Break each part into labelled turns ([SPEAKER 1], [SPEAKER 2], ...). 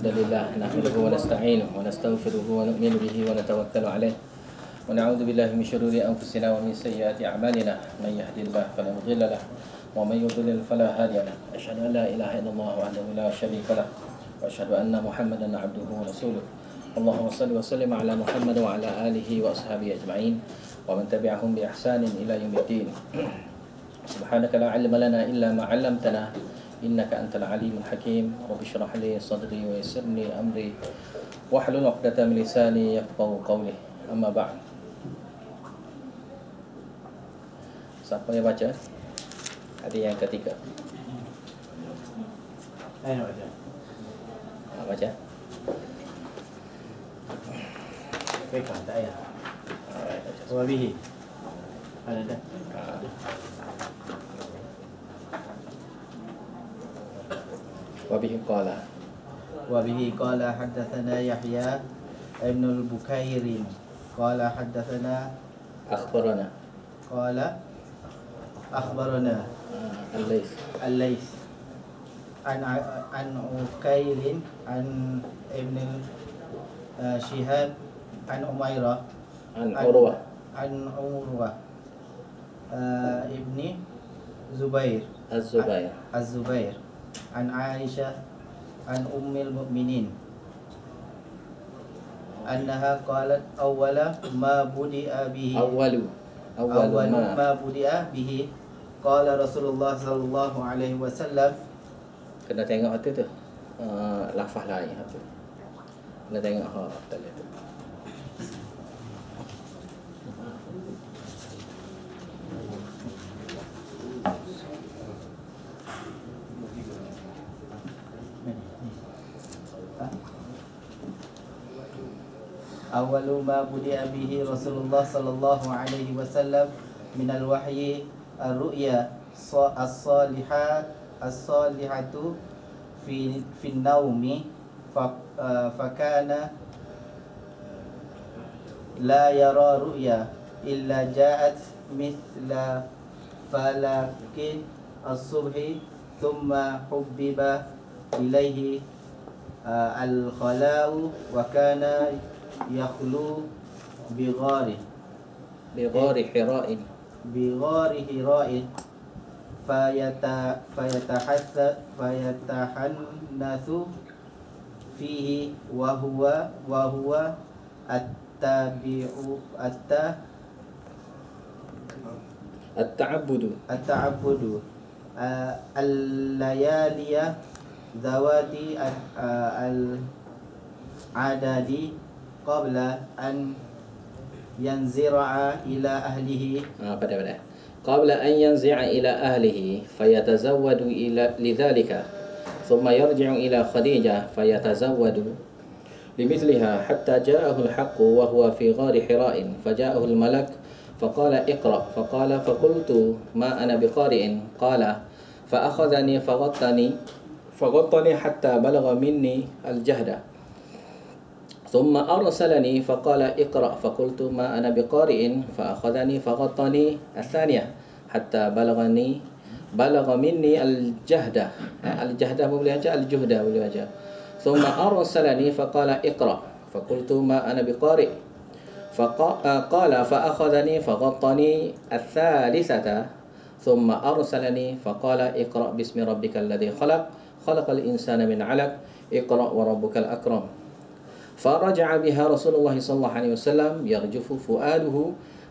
[SPEAKER 1] الحمد لله نحمده ونستعينه ونستغفره ونؤمن به ونتوكل عليه ونعوذ بالله من شرور أنفسنا ومن سيئات أعمالنا من يهد الله فلا مضل له ومن يضلل فلا هادي له أشهد أن لا إله إلا الله وحده لا شريك له وأشهد أن محمدا عبده ورسوله اللهم صل وسلم على محمد وعلى آله وأصحابه أجمعين ومن تبعهم بإحسان إلى يوم الدين سبحانك لا علم لنا إلا ما علمتنا إنك أنت العليم الحكيم رب اشرح لي صدري ويسر لي أمري واحلل عقدة من لساني يفقهوا قولي أما بعد. Siapa yang baca? Ada yang ketiga.
[SPEAKER 2] Saya nak baca.
[SPEAKER 1] Baca.
[SPEAKER 2] Baik, tak payah. Wabihi. Ada dah.
[SPEAKER 1] Wabihi qala.
[SPEAKER 2] Wabihi qala haddatsana Yahya ibn al-Bukair qala haddatsana
[SPEAKER 1] Akhbarana.
[SPEAKER 2] qala akhbarana Al-Laits an Ukail an ibn Shihab an Umairah
[SPEAKER 1] An Urwah
[SPEAKER 2] ibni Zubair Az-Zubair an Aisyah an Ummul Mukminin annaha qalat awwala ma budi'a bihi
[SPEAKER 1] Awwalu
[SPEAKER 2] ma budi'a bihi qala Rasulullah sallallahu alaihi wasallam.
[SPEAKER 1] Kena tengok tu lafaz lain tu. Kena tengok tadi tu.
[SPEAKER 2] Awwalu ma budi'a bihi Rasulullah sallallahu alaihi wasallam min al-wahyi ar-ru'ya as-salihatu fi an-nawmi fakana la yara ru'ya illa ja'at mithla falaki as-subhi thumma hubbiba ilayhi al-khala'u wa kana yakhlu bighari hira'in fayatahannathu fihi wa huwa at-ta'abbudu al-layaliya zawati al-adadi qabla an yanzira'a ila ahlihi
[SPEAKER 1] pada qabla an yanzi'a ila ahlihi fayatazawwadu ila lidhalika thumma yarji'u ila Khadijah fayatazawwadu limithliha hatta ja'ahu al-haqqu wa huwa fi ghari hira'in faja'ahu al-malak faqala iqra faqala faqultu ma ana biqari'in qala fa'akhadhani faghattani hatta balagha minni al-jahda ثم أرسلني فقال اقرأ فقلت ما أنا بقارئ فأخذني فغطني الثانية حتى بلغ مني الجهدة boleh baca الجهدة boleh baca ثم أرسلني فقال اقرأ فقلت ما أنا بقارئ قال فأخذني فغطني الثالثة ثم أرسلني فقال اقرأ باسم ربك الذي خلق الإنسان من علق اقرأ وربك الأكرم فرجع بها رسول الله صلى الله عليه وسلم يرجف فؤاده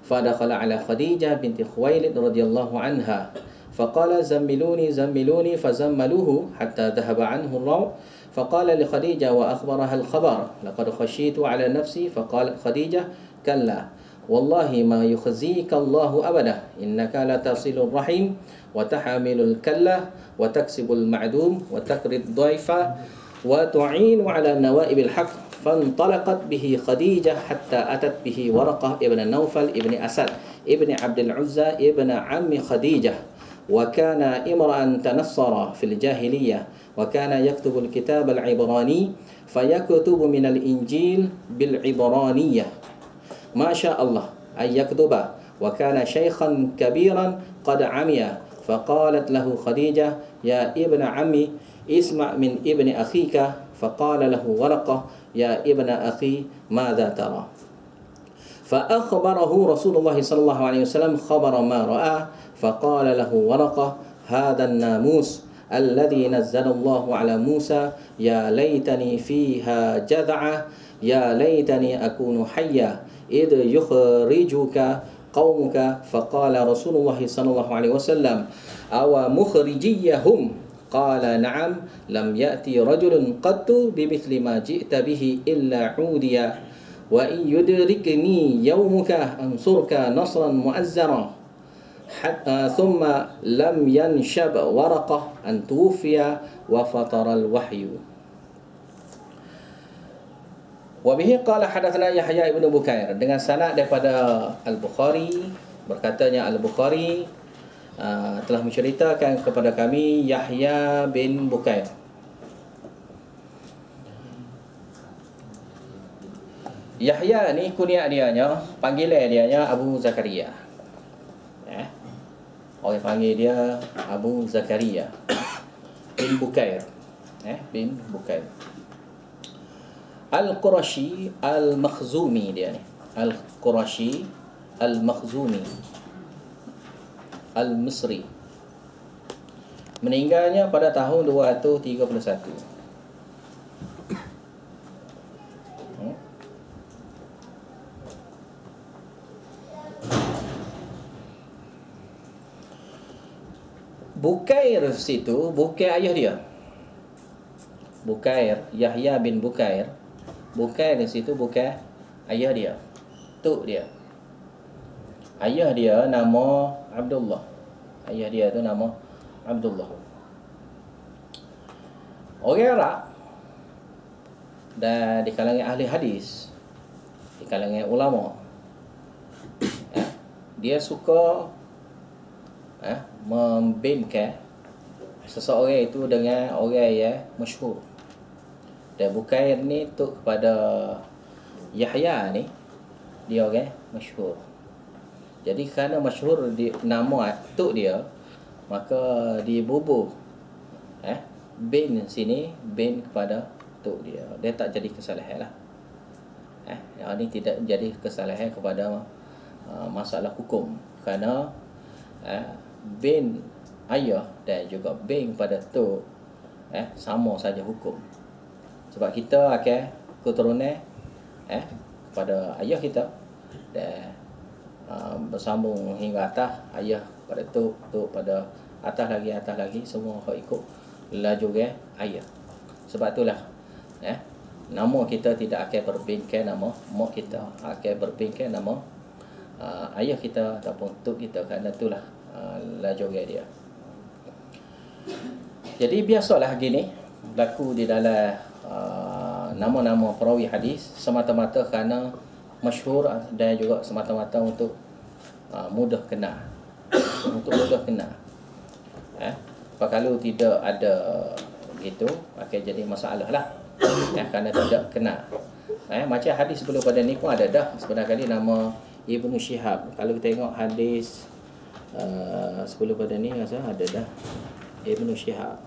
[SPEAKER 1] فدخل على خديجة بنت خويلد رضي الله عنها فقال زملوني فزملوه حتى ذهب عنه الروع فقال لخديجة وأخبرها الخبر لقد خشيت على نفسي فقالت خديجة كلا والله ما يخزيك الله أبدا إنك لا تصل الرحم وتحمل الكلة وتكسب المعدوم وتقري الضيف وتعين على نوائب الحق فانطلقت به خديجة حتى أتت به ورقة ابن نوفل ابن أسد ابن عبد العزى ابن عم خديجة وكان امرأ تنصر في الجاهلية وكان يكتب الكتاب العبراني فيكتب من الإنجيل بالعبرانية ما شاء الله أن يكتب وكان شيخا كبيرا قد عمي فقالت له خديجة يا ابن عمي اسمع من ابن أخيك فقال له ورقة يا ابن أخي ماذا ترى؟ فأخبره رسول الله صلى الله عليه وسلم خبر ما رأى، فقال له ورقة هذا الناموس الذي نزل الله على موسى يا ليتني فيها جذعة يا ليتني أكون حيا إذ يخرجك قومك. فقال رسول الله صلى الله عليه وسلم أو مخرجيهم؟ قال نعم لم يأتي رجل قط بمثل ما جئت به إلا عودي وإن يدركني يومك أنصرك نصرا مؤزرا. ثم لم ينشب ورقة أن توفي وفطر الوحي. وبه قال حدثنا يحيى بن بكير dengan sanad daripada Al-Bukhari, berkatanya Al-Bukhari telah menceritakan kepada kami Yahya bin Bukair. Yahya ni kunyah dianya, panggilan dianya Abu Zakaria. Orang panggil dia Abu Zakaria bin Bukair. Bin Bukair. Al-Qurashi Al-Makhzumi dia ni. Al-Qurashi Al-Makhzumi Al-Misri. Meninggalnya pada tahun 231. Bukair situ bukan ayah dia. Bukair, Yahya bin Bukair. Bukair di situ bukan ayah dia. Tok dia. Ayah dia nama Abdullah. Ayah dia tu nama Abdullah. Orang Arab dan di kalangan ahli hadis, di kalangan ulama, dia suka membinkan seseorang itu dengan orang yang masyhur. Dan Bukair ni tok kepada Yahya ni, dia orang masyhur. Jadi kerana masyhur di nama tok dia, maka dibubuh bin sini bin kepada tok dia. Dia tak jadi kesalahan lah. Yang ni tidak jadi kesalahan kepada masalah hukum, kerana bin ayah dan juga bin pada tok sama saja hukum. Sebab kita akan keturunan kepada ayah kita dan bersambung hingga atas, ayah pada tok, tok pada atas lagi, semua kau ikut laju ayah. Sebab itulah nama kita tidak akan berbingkai nama mak kita, akan bingkai nama ayah kita ataupun tok kita, kerana itulah laju dia. Jadi biasalah gini berlaku di dalam nama-nama perawi hadis, semata-mata kerana masyhur dan juga semata-mata untuk mudah kenal. Untuk mudah kenal. Kalau tidak ada gitu, akan jadi masalah lah. Kerana tidak kenal. Macam hadis sebelum pada ni pun ada dah sebenarnya nama Ibnu Syihab. Kalau kita tengok hadis sebelum pada ni rasa ada dah Ibnu Syihab.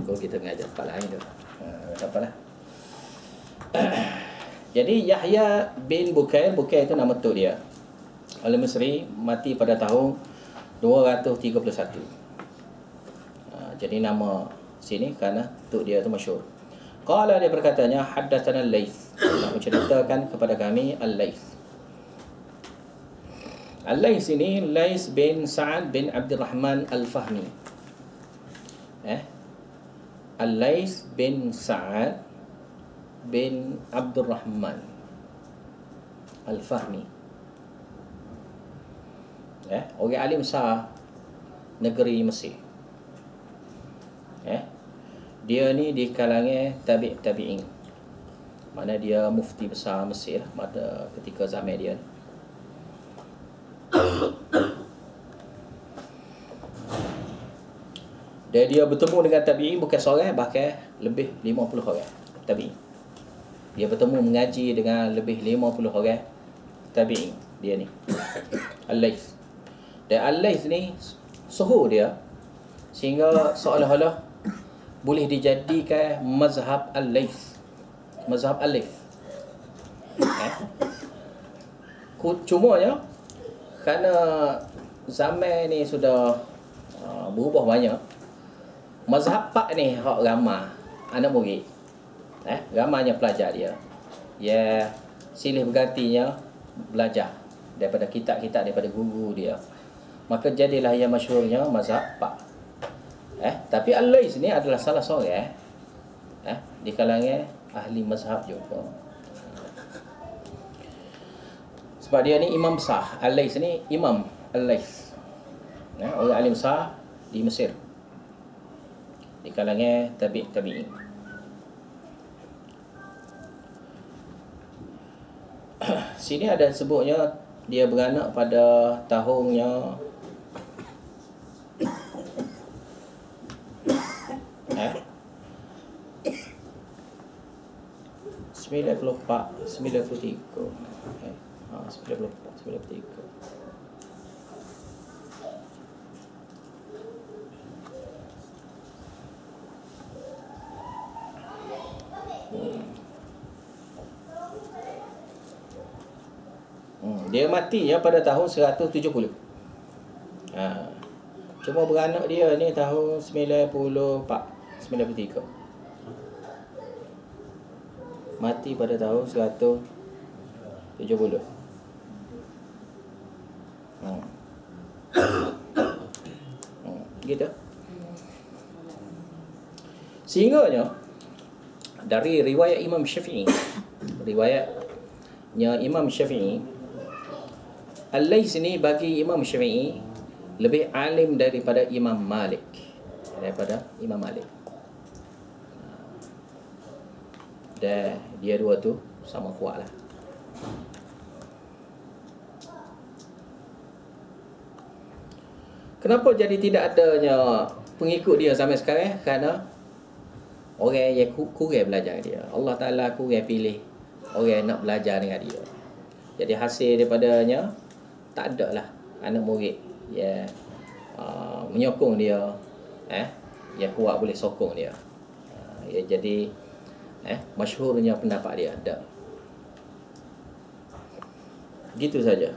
[SPEAKER 1] Kau kita mengajar tempat lain tu. Tak apalah. Jadi Yahya bin Bukair itu nama tok dia. Al-Misri, mati pada tahun 231. Jadi nama sini kerana tok dia tu masyhur. Qala, dia berkatanya, haddatsana Al-Laits, menceritakan kepada kami Al-Laits. Al-Laits ini Laits bin Sa'ad bin Abdurrahman Al-Fahmi. Al-Laits bin Sa'ad bin Abdurrahman Al-Fahmi. Orang alim besar negeri Mesir. Dia ni di kalangan tabi'in. Mana dia mufti besar Mesir pada ketika zaman dia. Dan dia bertemu dengan tabi'in bukan seorang, bahkan lebih 50 orang tabi'in. Dia bertemu mengaji dengan lebih 50 orang tabi'in. Dia ni Al-Laits. Dan Al-Laits ni suhu dia sehingga seolah-olah boleh dijadikan mazhab Al-Laits. Mazhab Al-Laits. Cumanya kerana zaman ni sudah berubah banyak, mazhab Pak ni hak ramai anak murid, ramainya pelajar dia. Ya, silih bergantinya belajar daripada kitab-kitab daripada guru dia. Maka jadilah yang masyhurnya mazhab Pak. Tapi Al-Laits ni adalah salah seorang di kalangan ahli mazhab juga. Sebab dia ni imam besar. Al-Laits ni imam Al-Laits. Orang alim besar di Mesir. Di kalangan tabi'in. Sini ada sebutnya dia beranak pada tahunnya 94, 93. 93. Dia matinya pada tahun 170. Cuma beranak dia ni tahun 94, 93. Mati pada tahun 170. Gitu. Sehingganya dari riwayat Imam Syafi'i, riwayatnya Imam Syafi'i, Al-Laits ni bagi Imam Syafi'i lebih alim daripada Imam Malik. Dan dia dua tu sama kuat lah. Kenapa jadi tidak adanya pengikut dia sampai sekarang? Kerana orang yang kurang belajar dia. Allah Ta'ala kurang pilih orang yang nak belajar dengan dia. Jadi hasil daripadanya tak ada lah anak murid yang menyokong dia, yang kuat boleh sokong dia. Jadi masyhurnya pendapat dia ada. Gitu saja.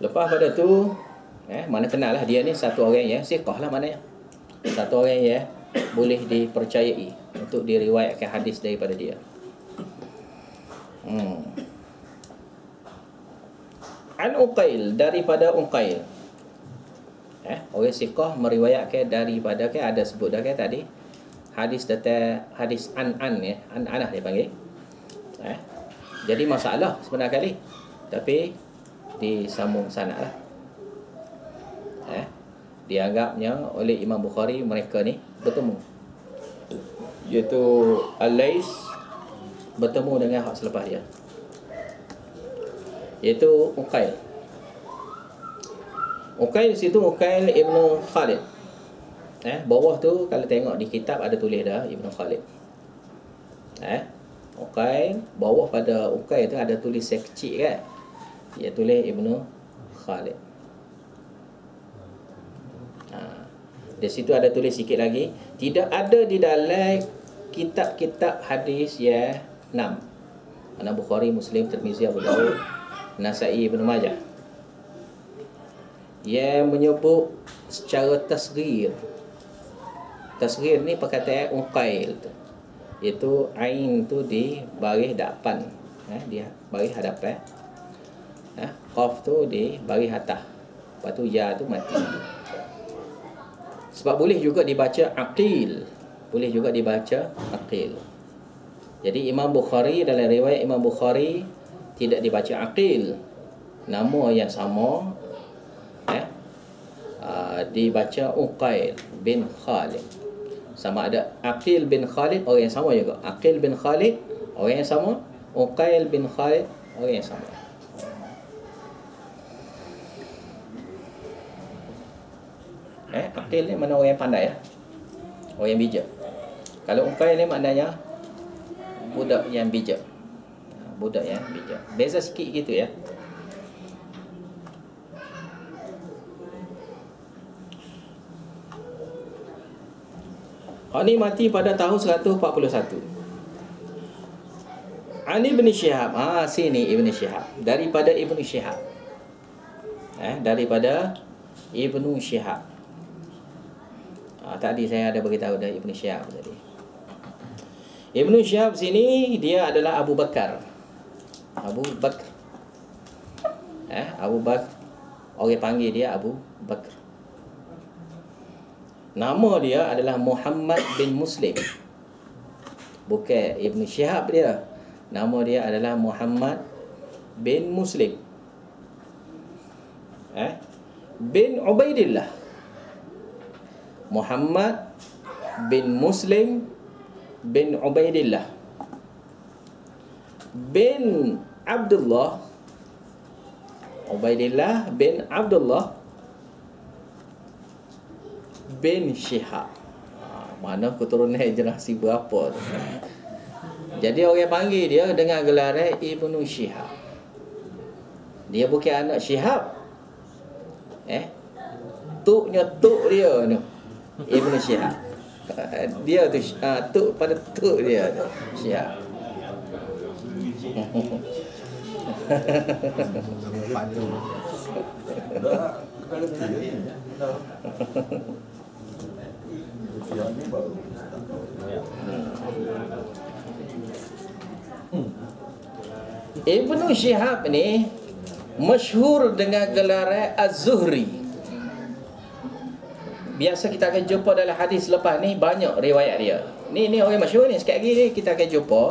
[SPEAKER 1] Lepas pada tu mana kenal lah dia ni satu orang yang siqah lah, maknanya satu orang yang boleh dipercayai untuk diriwayatkan hadis daripada dia. An Uqail, daripada Uqail. Orang siqah meriwayatkan daripada, ada sebut dah tadi hadis hadis an-an ya, an-anah dia panggil. Jadi masalah sebenarnya kali, tapi disambung sanad lah. Dianggapnya oleh Imam Bukhari mereka ni bertemu, iaitu Al-Laits bertemu dengan hak selepas dia, iaitu Uqail. Uqail situ Uqail Ibnu Khalid. Bawah tu kalau tengok di kitab ada tulis dah Ibnu Khalid. Uqail, bawah pada Uqail tu ada tulis kecil kan. Dia tulis Ibnu Khalid. Di situ ada tulis sikit lagi, tidak ada di dalam kitab-kitab hadis ya 6. Ana Bukhari, Muslim, Tirmizi, Abu Daud, Nasa'i, Ibnu Majah, yang menyebut secara tasghir. Tasghir ni perkataan Uqail tu, iaitu ain tu di baris depan, di baris hadapan, qaf tu di baris atas, lepas tu ya tu mati. Sebab boleh juga dibaca Aqil, boleh juga dibaca Aqil. Jadi Imam Bukhari, dalam riwayat Imam Bukhari tidak dibaca Aqil, nama yang sama dibaca Uqail bin Khalid. Sama ada Aqil bin Khalid, orang yang sama juga. Aqil bin Khalid, orang yang sama. Uqail bin Khalid, orang yang sama. Aqil ni mana orang yang pandai lah. Orang yang bijak. Kalau uqail ni maknanya budak yang bijak. Budak yang bijak. Beza sikit gitu ya. Ni mati pada tahun 141. Ani bin Syihab. Sini Ibn Syihab. Daripada Ibn Syihab. Daripada Ibn Syihab. Tadi saya ada beritahu dari Ibn Syihab tadi. Ibn Syihab sini dia adalah Abu Bakar. Abu Bakar. Abu Bakar. Orang panggil dia Abu Bakar. Nama dia adalah Muhammad bin Muslim. Bukan Ibn Syihab dia. Nama dia adalah Muhammad bin Muslim. Bin Ubaidillah. Muhammad bin Muslim bin Ubaidillah bin Abdullah. Ubaidillah bin Abdullah bin Syihab. Mana keturunan generasi berapa tu? Jadi orang panggil dia dengan gelar Ibnu Syihab. Dia bukan anak Syihab. Tuknya tuk dia tu Ibnu Syihab. Dia tu tuk pada tuk dia tu Syihab. Ibnu Syihab ni masyhur dengan gelar Az-Zuhri. Biasa kita akan jumpa dalam hadis lepas ni banyak riwayat dia. Ni orang masyhur ni, sekali lagi ni kita akan jumpa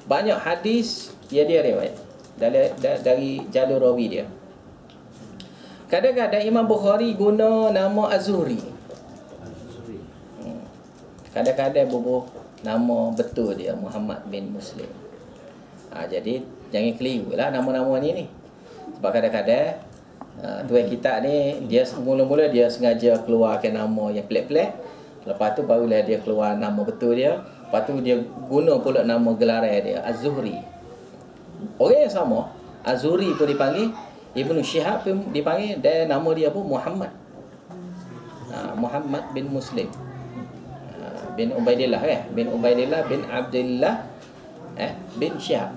[SPEAKER 1] banyak hadis dia riwayat dari jalur rawi dia. Kadang-kadang Imam Bukhari guna nama Az-Zuhri. Kadang-kadang bubuh nama betul dia Muhammad bin Muslim. Jadi jangan keliru lah nama-nama ni. Sebab kadang-kadang tuan kita ni dia mula-mula dia sengaja keluarkan nama yang pelik-pelik. Lepas tu barulah dia keluar nama betul dia. Lepas tu dia guna pula nama gelaran dia Az-Zuhri. Orang yang sama, Az-Zuhri pun dipanggil, Ibnu Syihab pun dipanggil, dan nama dia pun Muhammad. Muhammad bin Muslim. Bin Ubaidillah bin Ubaidillah bin Abdullah bin Syihab.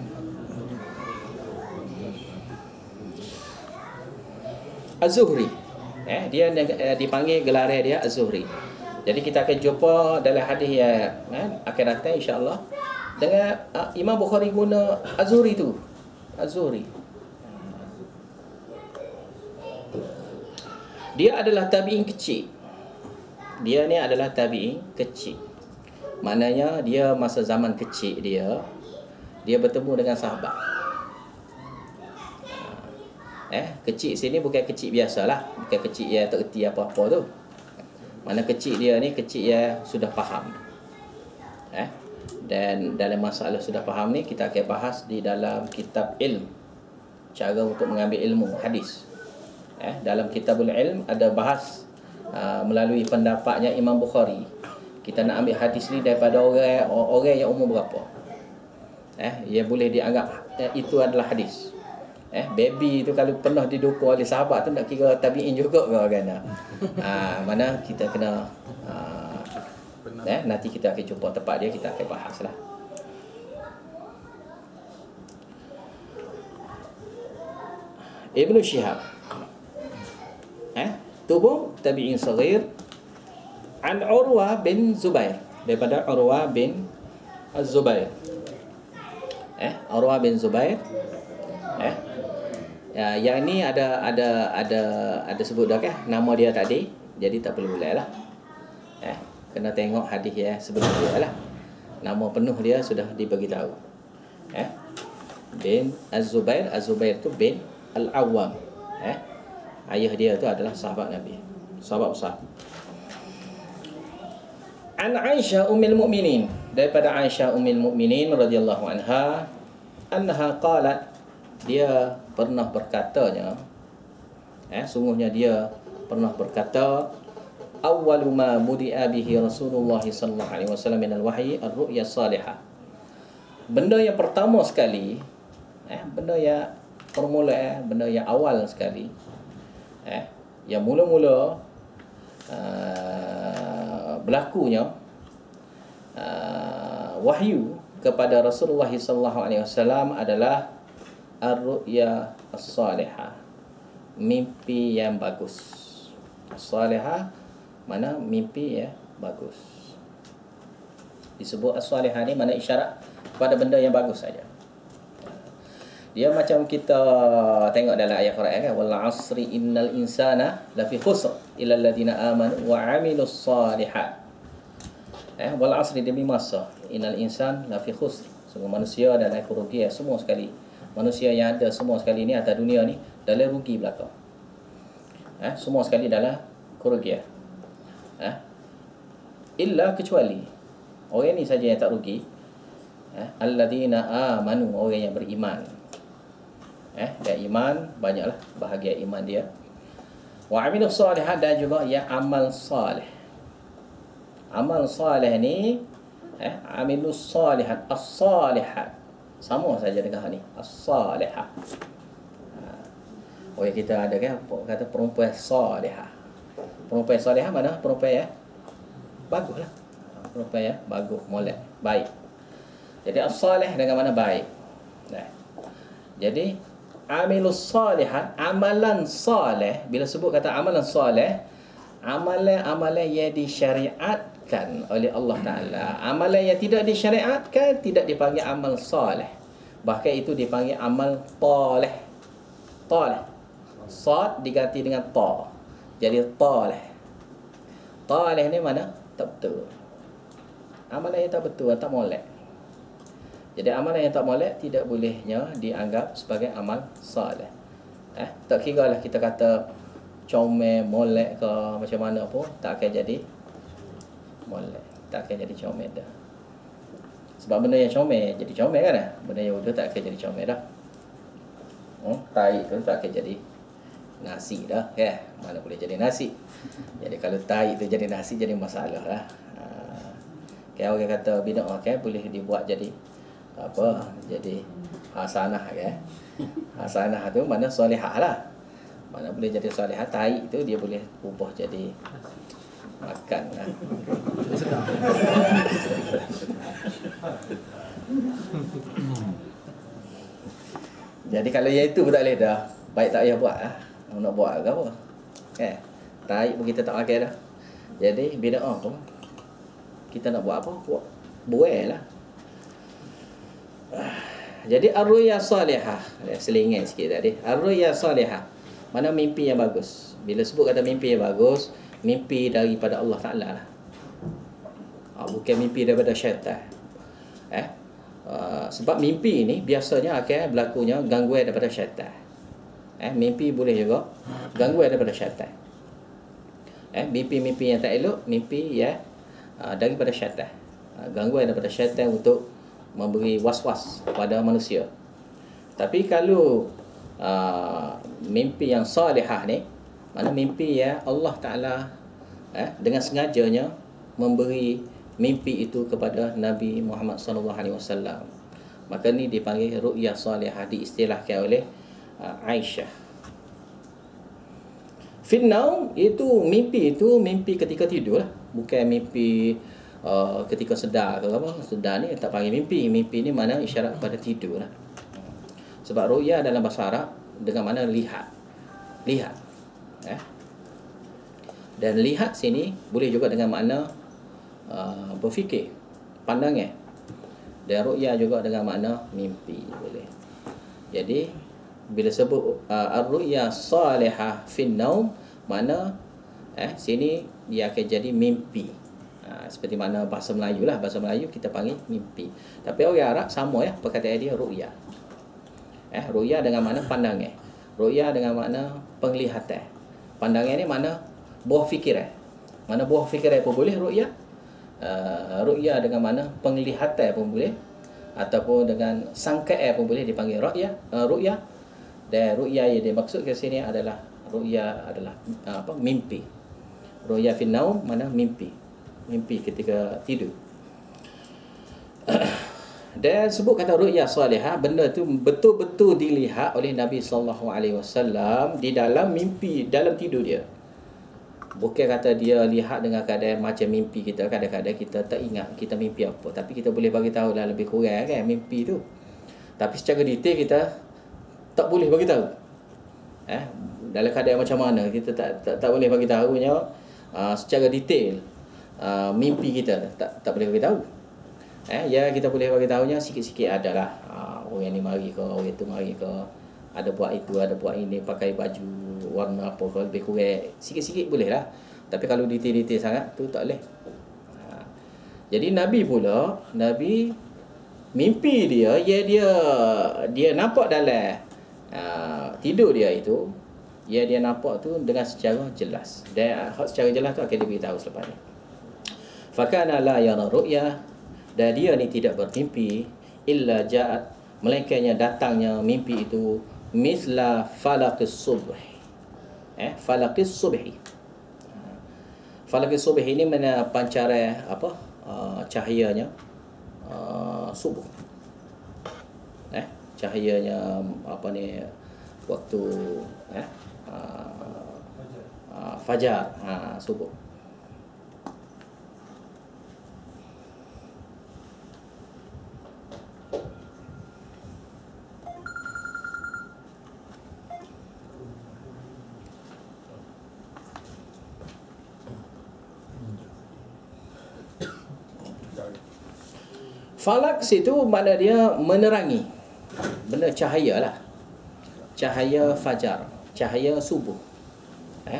[SPEAKER 1] Az-Zuhri. Dia dipanggil gelaran dia Az-Zuhri. Jadi kita akan jumpa dalam hadis yang akan datang insya-Allah dengan Imam Bukhari guna Az-Zuhri tu. Az-Zuhri. Dia adalah tabi'in kecil. Dia ni adalah tabi'in kecil. Maknanya dia masa zaman kecil dia bertemu dengan sahabat. Kecil sini bukan kecil biasalah, bukan kecil yang tak erti apa-apa tu. Mana kecil dia ni kecil yang sudah faham. Dan dalam masalah sudah faham ni kita akan bahas di dalam kitab ilm, cara untuk mengambil ilmu hadis. Dalam kitabul ilm ada bahas melalui pendapatnya Imam Bukhari. Kita nak ambil hadis ni daripada orang yang umur berapa. Yang boleh dianggap itu adalah hadis. Baby tu kalau pernah didukung oleh sahabat tu nak kira tabi'in juga ke kan. Mana kita kena nanti kita akan jumpa tempat dia, kita akan bahaslah. Ibnu Syihab tu pun tabi'in saghir an Urwah bin Zubair, daripada Urwah bin Az-Zubair. Urwah bin Zubair. Yang ni ada sebut dah kan nama dia tadi, jadi tak perlu ulang lah. Kena tengok hadis ya sebelum dia lah. Nama penuh dia sudah dibagi tahu. Bin Az-Zubair. Az-Zubair tu bin Al-Awwam. Ayah dia tu adalah sahabat Nabi, sahabat besar. An Aisyah ummul mukminin, daripada Aisyah ummul mukminin radhiyallahu anha, annaha qalat, dia pernah berkatanya, sungguhnya dia pernah berkata, awwalu ma budi'a bihi Rasulullah sallallahu alaihi wasallam min al-wahyi ar-ru'ya salihah. Benda yang pertama sekali, benda yang permulaan, benda yang awal sekali, yang mula-mula berlakunya wahyu kepada Rasulullah sallallahu alaihi wasallam adalah ar-ru'ya as-salihah, mimpi yang bagus. As-salihah mana mimpi yang bagus. Disebut as-salihah ni mana isyarat pada benda yang bagus saja. Dia macam kita tengok dalam ayat Quran kan, wal 'asri innal insana lafi khusr illa alladhina amanu wa 'amilus salihat. Wal 'asri demi masa, innal insan lafi khusr. Semua manusia dalam kerugian semua sekali. Manusia yang ada semua sekali ni atas dunia ni dalam rugi belaka. Semua sekali dalam kerugian. Illa kecuali orang ni saja yang tak rugi. Alladzina amanu, orang yang beriman. Dan iman banyaklah bahagian iman dia. Wa amilus salihat, dan juga yang amal salih. Amal salih ni amilus salihat, as-salihat sama saja dengan ni, as-salihah. Kita ada kan kata perempuan salihah. Perempuan salihah mana? Perempuan yang baguslah. Perempuan yang bagus, molek, baik. Jadi as-salih dengan mana baik. Jadi amilus salihat, amalan salih. Bila sebut kata amalan salih, amalan-amalan yang disyariatkan oleh Allah Ta'ala. Amalan yang tidak disyariatkan tidak dipanggil amal salih. Bahkan itu dipanggil amal talih. Talih, sad diganti dengan ta, jadi talih. Talih ni mana? Tak betul. Amalan yang tak betul, tak molek. Jadi amalan yang tak molek tidak bolehnya dianggap sebagai amal salih. Tak kira lah kita kata comel, molek ke macam mana pun, tak akan jadi molek, tak akan jadi comel dah. Sebab benda yang comel jadi comel kan, benda yang bodoh tak akan jadi comel dah. Tai tu tak akan jadi nasi dah, mana boleh jadi nasi. Jadi kalau tai tu jadi nasi, jadi masalah lah. Orang kata bid'ah boleh dibuat jadi apa, jadi hasanah hasanah tu mana solihah lah, mana boleh jadi solihah. Tai tu dia boleh ubah jadi makan lah. Jadi kalau yang itu pun tak boleh dah, baik tak payah buat lah. Nak buat ke apa, tai pun kita tak pakai dah. Jadi bid'ah pun kita nak buat apa, buat lah. Jadi ar-ru'ya salihah, selingan sikit tadi. Ar-ru'ya salihah, mana mimpi yang bagus. Bila sebut kata mimpi yang bagus, mimpi daripada Allah Ta'ala lah. Bukan mimpi daripada syaitan. Sebab mimpi ni biasanya akan berlakunya gangguan daripada syaitan. Mimpi boleh juga gangguan daripada syaitan. Mimpi-mimpi yang tak elok, mimpi yang daripada syaitan. Gangguan daripada syaitan untuk memberi was-was pada manusia. Tapi kalau mimpi yang salihah ni, mana mimpi yang Allah Ta'ala dengan sengajanya memberi mimpi itu kepada Nabi Muhammad SAW, maka ni dipanggil ru'ya salihah, diistilahkan oleh Aisyah. Finnaum itu mimpi ketika tidur lah, bukan mimpi ketika sedar ke apa. Sedar ni tak panggil mimpi. Mimpi ni mana isyarat pada tidur lah. Sebab ru'ya dalam bahasa Arab dengan mana lihat. Dan lihat sini boleh juga dengan makna berfikir, pandangan. Dan ru'ya juga dengan makna mimpi boleh. Jadi bila sebut ar-ru'ya salihah fin naum, mana sini dia akan jadi mimpi. Seperti mana bahasa Melayu lah. Bahasa Melayu kita panggil mimpi. Tapi orang Arab sama perkataan dia ru'ya. Ru'ya dengan makna pandangan. Ru'ya dengan makna penglihatan. Pandangan ni mana buah fikiran. Mana buah fikiran pun boleh ru'ya. Ru'ya dengan makna penglihatan pun boleh. Ataupun dengan sangkaan pun boleh dipanggil ru'ya. Dan ru'ya yang dimaksud ke sini adalah ru'ya adalah mimpi. Ru'ya fil naum mana mimpi. Mimpi ketika tidur. Dan sebut kata ru'ya salihah, benda tu betul-betul dilihat oleh Nabi sallallahu alaihi wasallam di dalam mimpi, dalam tidur dia. Bukan kata dia lihat dengan keadaan macam mimpi kita. Kadang-kadang kita tak ingat kita mimpi apa, tapi kita boleh bagi tahu lah lebih kurang kan mimpi tu. Tapi secara detail kita tak boleh bagi tahu. Dalam keadaan macam mana kita tak boleh bagi tahunya secara detail mimpi kita tak boleh bagi tahu. Ya kita boleh bagi tahunya sikit-sikit adalah orang ni mari ke, orang tu mari ke, ada buat itu, ada buat ini, pakai baju warna apa ke, lebih kurang sikit-sikit boleh lah. Tapi kalau detail-detail sangat tu tak boleh. Jadi Nabi pula, Nabi mimpi dia, dia nampak dalam tidur dia itu, dia nampak tu dengan secara jelas. Dan secara jelas tu akan diberitahu selepas ni. Fakana la yara ru'ya, dan dia ni tidak bermimpi illa ja'at, melainkannya datangnya mimpi itu misla falaqis subh. Falaqis subhi. Falaqis subhi ini mana pancaran apa? Cahayanya subuh. Cahayanya apa ni waktu fajar, subuh. Falak situ mana dia menerangi, benda cahaya lah, cahaya fajar, cahaya subuh.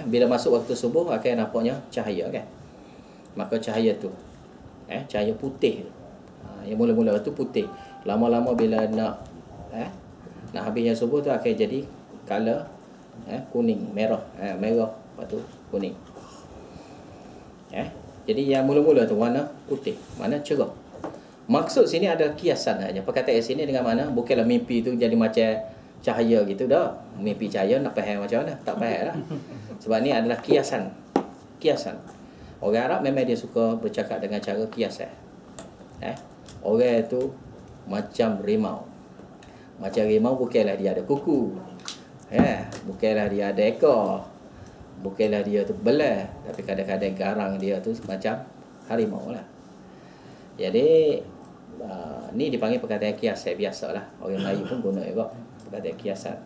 [SPEAKER 1] Bila masuk waktu subuh akan nampaknya cahaya kan. Maka cahaya tu cahaya putih tu. Yang mula-mula tu putih, lama-lama bila nak habisnya subuh tu akan jadi color kuning, merah, merah, lepas tu kuning. Jadi yang mula-mula tu warna putih, mana cerah. Maksud sini adalah kiasan saja. Perkataan sini dengan mana bukanlah mimpi tu jadi macam cahaya gitu dah. Mimpi cahaya nak faham macam mana? Tak faham lah. Sebab ni adalah kiasan. Kiasan. Orang Arab memang dia suka bercakap dengan cara kiasan. Orang tu macam rimau. Macam rimau bukanlah dia ada kuku. Bukanlah dia ada ekor. Bukanlah dia tu belah. Tapi kadang-kadang garang dia tu macam harimau lah. Jadi ni dipanggil perkataan kiasan biasalah. Orang Melayu pun guna juga perkataan kiasan.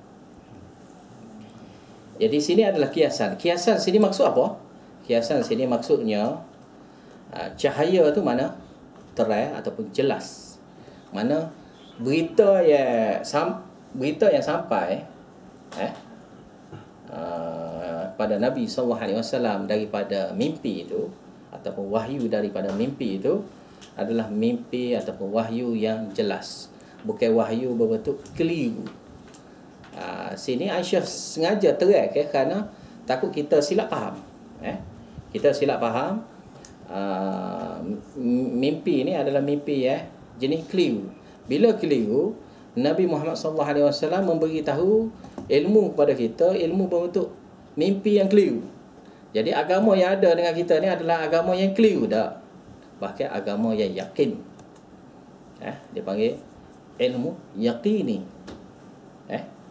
[SPEAKER 1] Jadi sini adalah kiasan. Kiasan sini maksud apa? Kiasan sini maksudnya cahaya tu mana terang ataupun jelas. Mana berita yang sampai pada Nabi SAW daripada mimpi itu ataupun wahyu daripada mimpi itu adalah mimpi ataupun wahyu yang jelas, bukan wahyu berbentuk keliru. Sini Aisyah sengaja terang kerana takut kita silap faham. Kita silap faham mimpi ini adalah mimpi jenis keliru. Bila keliru, Nabi Muhammad SAW memberi tahu ilmu kepada kita, ilmu berbentuk mimpi yang keliru. Jadi agama yang ada dengan kita ni adalah agama yang keliru dah. Bahkan agama yang yakin. Dia panggil ilmu yaqini.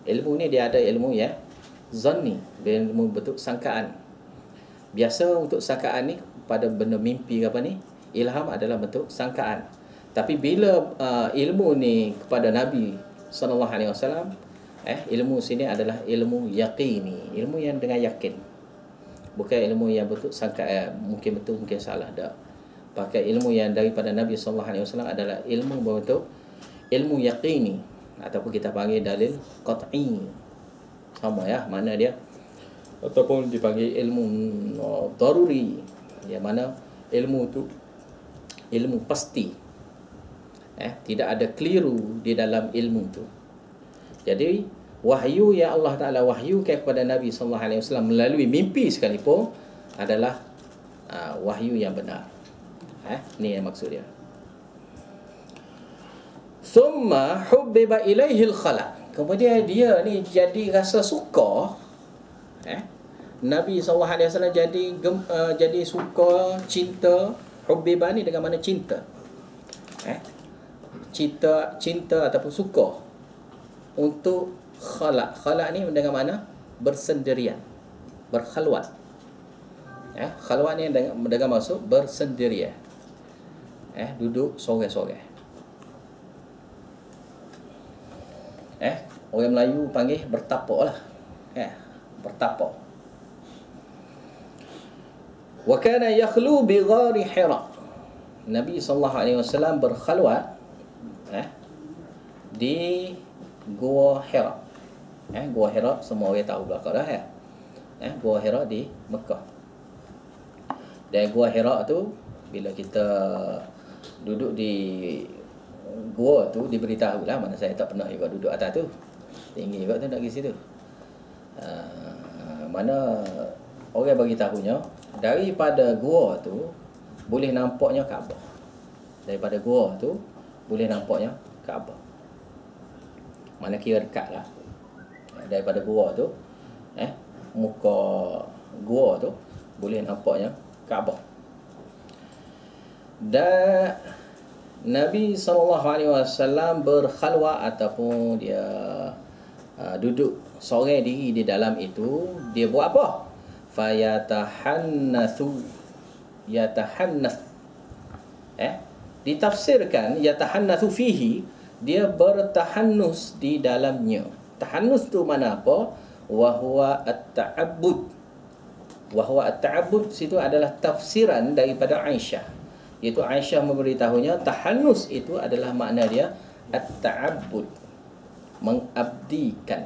[SPEAKER 1] Ilmu ni dia ada ilmu yang zanni, ilmu bentuk sangkaan. Biasa untuk sangkaan ni pada benda mimpi apa ni, ilham adalah bentuk sangkaan. Tapi bila ilmu ni kepada Nabi SAW, ilmu sini adalah ilmu yaqini, ilmu yang dengan yakin. Bukan ilmu yang bentuk sangkaan, mungkin betul mungkin salah, dah. Pakai ilmu yang daripada Nabi SAW adalah ilmu berbentuk ilmu yaqini, ataupun kita panggil dalil qat'i. Sama mana dia, ataupun dipanggil ilmu daruri, yang mana ilmu tu ilmu pasti. Tidak ada keliru di dalam ilmu tu. Jadi wahyu yang Allah Ta'ala wahyukan kepada Nabi SAW melalui mimpi sekalipun adalah wahyu yang benar. Ni yang maksud dia. Summa hubbiba ilaihil khala. Kemudian dia ni jadi rasa suka Nabi SAW jadi suka, cinta, hubbiba ni dengan mana cinta. Cinta ataupun suka untuk khalaq. Khalaq ni dengan mana bersendirian, berkhalwat. Khalwat ni dengan maksud bersendirian. Duduk sorang-sorang. Orang Melayu panggil bertapuk lah. Bertapuk. Wa kana yakhlu bi ghari Hira. Nabi SAW berkhalwat di Gua Hira. Gua Hira semua orang tahu belakang dah Gua Hira di Mekah. Dan Gua Hira tu bila kita duduk di gua tu diberitahu lah, mana saya tak pernah juga duduk atas tu. Tinggi juga tu nak pergi situ. Mana orang bagi tahunya daripada gua tu boleh nampaknya Kaabah. Daripada gua tu boleh nampaknya Kaabah. Mana kira dekat lah. Daripada gua tu muka gua tu boleh nampaknya Kaabah. Dan Nabi SAW berkhalwat ataupun dia duduk seorang diri di dalam itu, dia buat apa? Fayatahannathu. Ditafsirkan yatahannathu fihi, dia bertahannus di dalamnya. Tahannus tu mana apa? Wa huwa at-ta'abbud. Wa huwa at-ta'abbud situ adalah tafsiran daripada Aisyah. Iaitu Aisyah memberitahunya tahannus itu adalah makna dia at-ta'abbud, mengabdikan,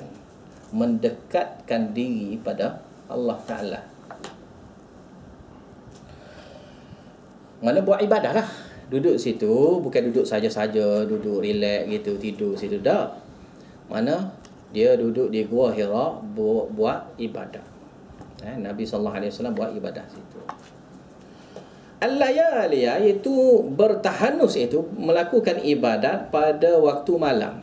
[SPEAKER 1] mendekatkan diri pada Allah Ta'ala. Mana buat ibadah lah. Duduk situ bukan duduk saja-saja, duduk relax gitu, tidur situ dah. Mana dia duduk di Gua Hira buat ibadah. Nabi SAW buat ibadah situ. Al-layali, iaitu bertahanus, itu melakukan ibadat pada waktu malam.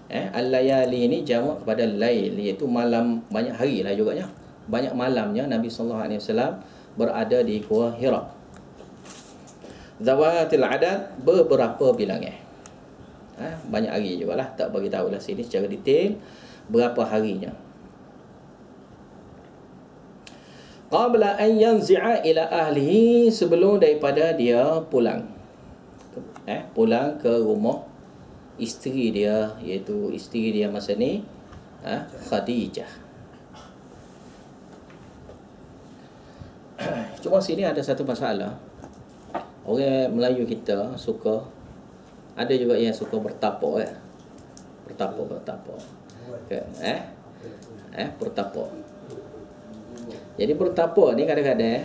[SPEAKER 1] Al-layali ini jamak kepada lail, iaitu malam, banyak hari lah juganya. Banyak malamnya Nabi SAW berada di Gua Hira. Zawatil adad, beberapa bilangan. Banyak hari jugalah, tak bagi tahu lah sini secara detail berapa harinya. Qabla an yanzi'a ila ahlihi, sebelum daripada dia pulang. Pulang ke rumah isteri dia, iaitu isteri dia masa ni Khadijah. Cuma sini ada satu masalah. Orang Melayu kita suka, ada juga yang suka bertapuk bertapuk. Bertapuk. Jadi bertapuk ni kadang-kadang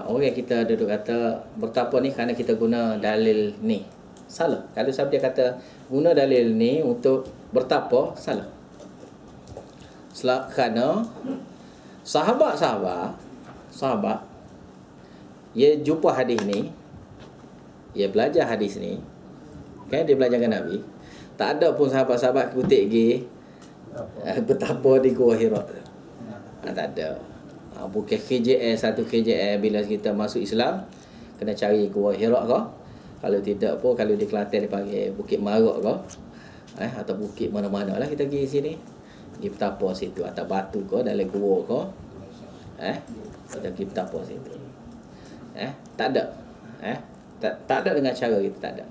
[SPEAKER 1] orang kita duduk kata bertapuk ni kerana kita guna dalil ni. Salah. Kalau siapa dia kata guna dalil ni untuk bertapuk, salah. Kerana sahabat dia jumpa hadis ni, dia belajar hadis ni, kan, dia belajar dengan Nabi. Tak ada pun sahabat-sahabat kutip pergi bertapuk di Gua Hira. Tak ada. Bukan KJL, satu KJL bila kita masuk Islam kena cari Gua Hira ke. Kalau tidak pun, kalau di Kelantan dia panggil Bukit Marak ke, atau bukit mana-mana lah kita pergi sini, pergi bertapuk situ, atas batu ke, dalam gua ke, kita pergi bertapuk situ. Tak ada. Tak ada dengan cara kita, tak ada.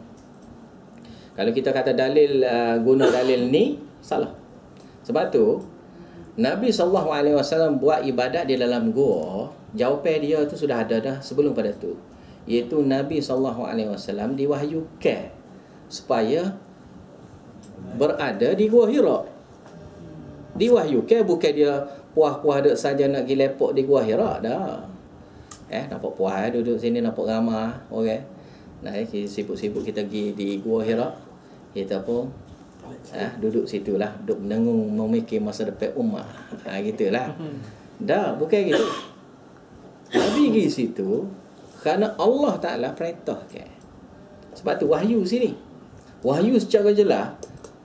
[SPEAKER 1] Kalau kita kata dalil, guna dalil ni, salah. Sebab tu Nabi SAW buat ibadat di dalam gua, jawapan dia tu sudah ada dah sebelum pada tu. Iaitu Nabi SAW diwahyukan supaya berada di Gua Hira. Diwahyukan, bukan dia puas-puas duduk saja nak pergi lepok di Gua Hira dah. Nampak puas duduk sini, nampak ramah orang. Nah, sibuk-sibuk kita pergi di Gua Hira, kita pun duduk situlah, duduk menengung, memikir masa depan ummah. Gitulah. Dah, bukan gitu. Nabi pergi situ kerana Allah Ta'ala perintahkan. Sebab tu wahyu sini. Wahyu secara jelas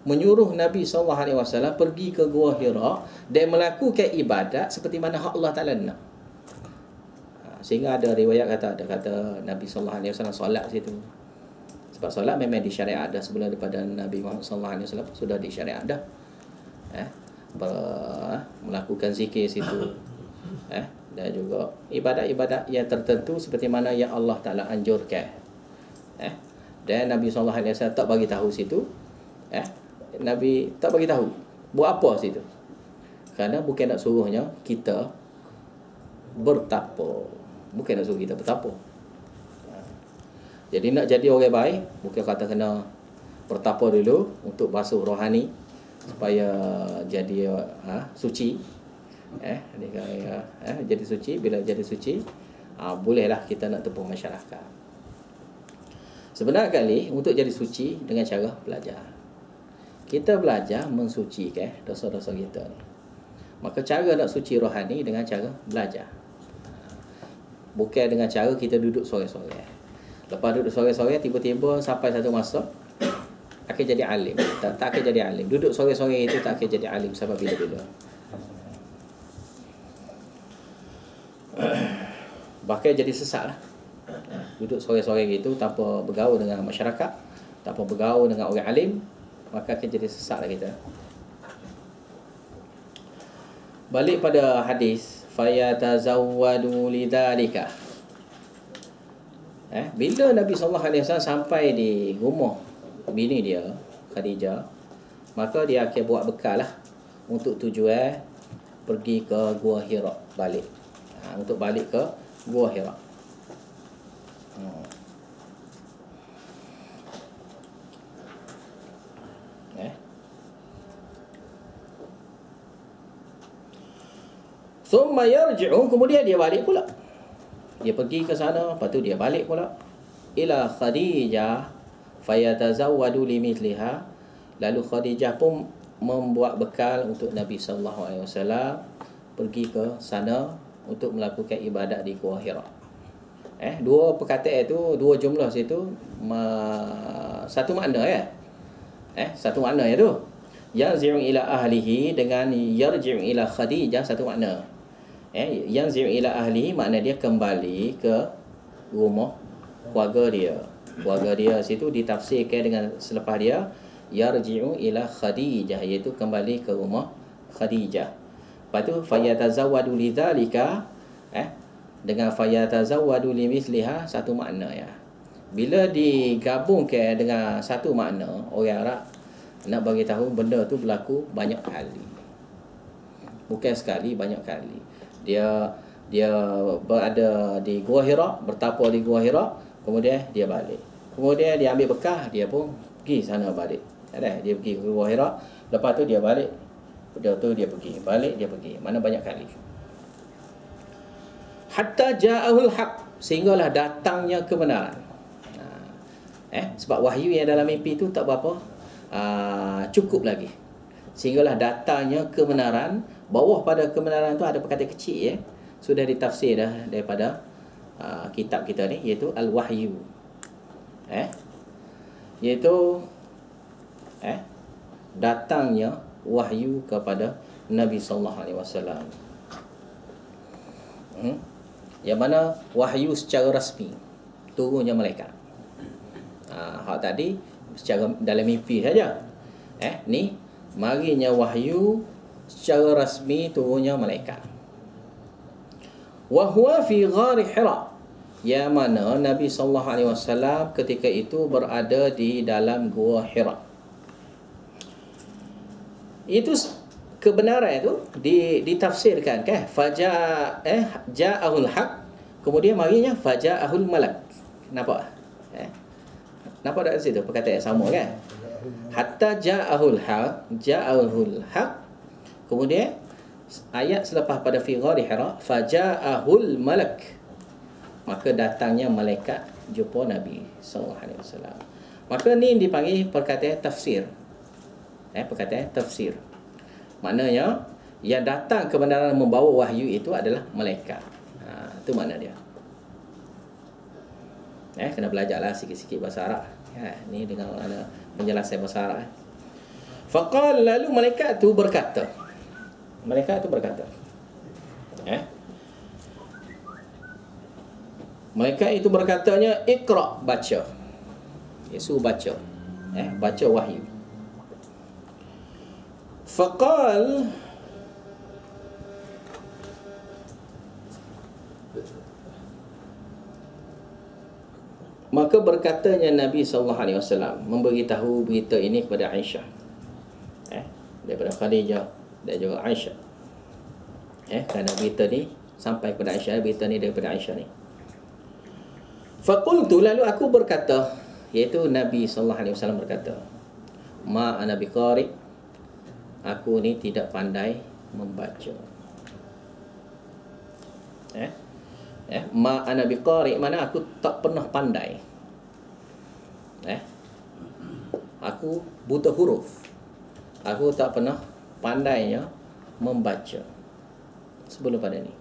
[SPEAKER 1] menyuruh Nabi SAW pergi ke Gua Hira dan melakukan ibadat seperti mana hak Allah Ta'ala nak. Sehingga ada riwayat kata Nabi SAW solat situ. Sebab solat memang disyariat dah sebelum daripada Nabi Muhammad SAW sudah disyariat dah. Melakukan zikir situ. Dan juga ibadat-ibadat yang tertentu seperti mana yang Allah Ta'ala anjurkan. Dan Nabi SAW tak bagi tahu situ. Nabi tak bagi tahu buat apa situ. Kerana bukan nak suruhnya kita bertapa. Bukan nak suruh kita bertapa. Jadi nak jadi orang baik, bukan kata kena bertapa dulu untuk basuh rohani supaya jadi suci. Jadi suci. Bila jadi suci, bolehlah kita nak tepung masyarakat. Sebenarnya kali untuk jadi suci dengan cara belajar. Kita belajar mensucikan dosa-dosa kita ni. Maka cara nak suci rohani dengan cara belajar. Bukan dengan cara kita duduk sore-sore. Lepas duduk sore-sore, tiba-tiba sampai satu masa akan jadi alim. Tak akan jadi alim. Duduk sore-sore itu tak akan jadi alim sampai bila-bila. Bahkan jadi sesat lah. Duduk sore-sore gitu tanpa bergaul dengan masyarakat, tanpa bergaul dengan orang alim, maka akan jadi sesat lah kita. Balik pada hadis, fayatazawwadu lidzalika. Bila Nabi SAW sampai di rumah bini dia, Khadijah, maka dia akan buat bekal lah untuk tujuan pergi ke Gua Hira balik. Untuk balik ke Gua Hira. Summa yarji'u, kemudian dia balik pula. Dia pergi ke sana, lepas tu dia balik pula. Ila Khadijah fayatazawwadu limithliha. Lalu Khadijah pun membuat bekal untuk Nabi SAW pergi ke sana untuk melakukan ibadat di Gua Hira. Dua perkataan itu, dua jumlah situ satu makna ya. Satu makna ya tu. Yarji'u ila ahlihi dengan yarji'u ila Khadijah satu makna. Yarji'u ila ahlihi makna dia kembali ke rumah keluarga dia. Keluarga dia situ ditafsirkan dengan selepas dia yarji'u ila Khadijah, iaitu kembali ke rumah Khadijah. Lepas tu fayatazawwadu lidzalika, dengan fayatazawwadu limithliha satu makna ya. Bila digabungkan dengan satu makna, orang Arab nak bagi tahu benda tu berlaku banyak kali. Bukan sekali, banyak kali. Dia berada di Gua Hira, bertapa di Gua Hira, kemudian dia balik. Kemudian dia ambil bekah, dia pun pergi sana balik. Dia pergi ke Gua Hira, lepas tu dia balik. Lepas tu dia pergi, balik dia pergi. Mana banyak kali. Hatta ja'ahul haq, sehinggalah datangnya kebenaran. Sebab wahyu yang dalam mimpi tu tak berapa cukup lagi. Sehinggalah datangnya kebenaran. Bawah pada kebenaran tu ada perkataan kecil sudah ditafsir dah daripada kitab kita ni, iaitu al-wahyu. Iaitu datangnya wahyu kepada Nabi sallallahu alaihi wasallam. Yang mana wahyu secara rasmi turunnya malaikat. Hak tadi secara dalam mimpi saja. Ni marinya wahyu secara rasmi turunnya malaikat. Wa huwa fi ghar Hira, yang mana Nabi sallallahu alaihi wasallam ketika itu berada di dalam Gua Hira. Itu kebenaran itu ditafsirkan kan, ja'ahul haq, kemudian marinya faja'ahul malak. Nampak? Nampak tak situ perkataan yang sama kan? Hatta ja'ahul haq, kemudian ayat selepas pada fi ghari Hira, faja'ahul malak, maka datangnya malaikat jumpa Nabi sallallahu alaihi wasallam. Maka ni dipanggil perkataan tafsir. Perkataan tafsir. Maknanya yang datang kebenaran membawa wahyu itu adalah malaikat. Itu makna dia. Kena belajarlah sikit-sikit bahasa Arab. Ni dengan penjelasan bahasa Arab. Faqal, lalu malaikat tu berkata. Malaikat tu berkata. Malaikat itu berkatanya, Iqra, baca. Yesus baca. Baca wahyu. Faqal, maka berkatanya Nabi SAW memberitahu berita ini kepada Aisyah, daripada Khadijah dan juga Aisyah, kerana berita ni sampai kepada Aisyah, berita ni daripada Aisyah ni. Faqultu, lalu aku berkata, iaitu Nabi SAW berkata, ma ana biqari, aku ni tidak pandai membaca. Ma ana biqari, mana aku tak pernah pandai. Aku buta huruf. Aku tak pernah pandainya membaca sebelum pada ni.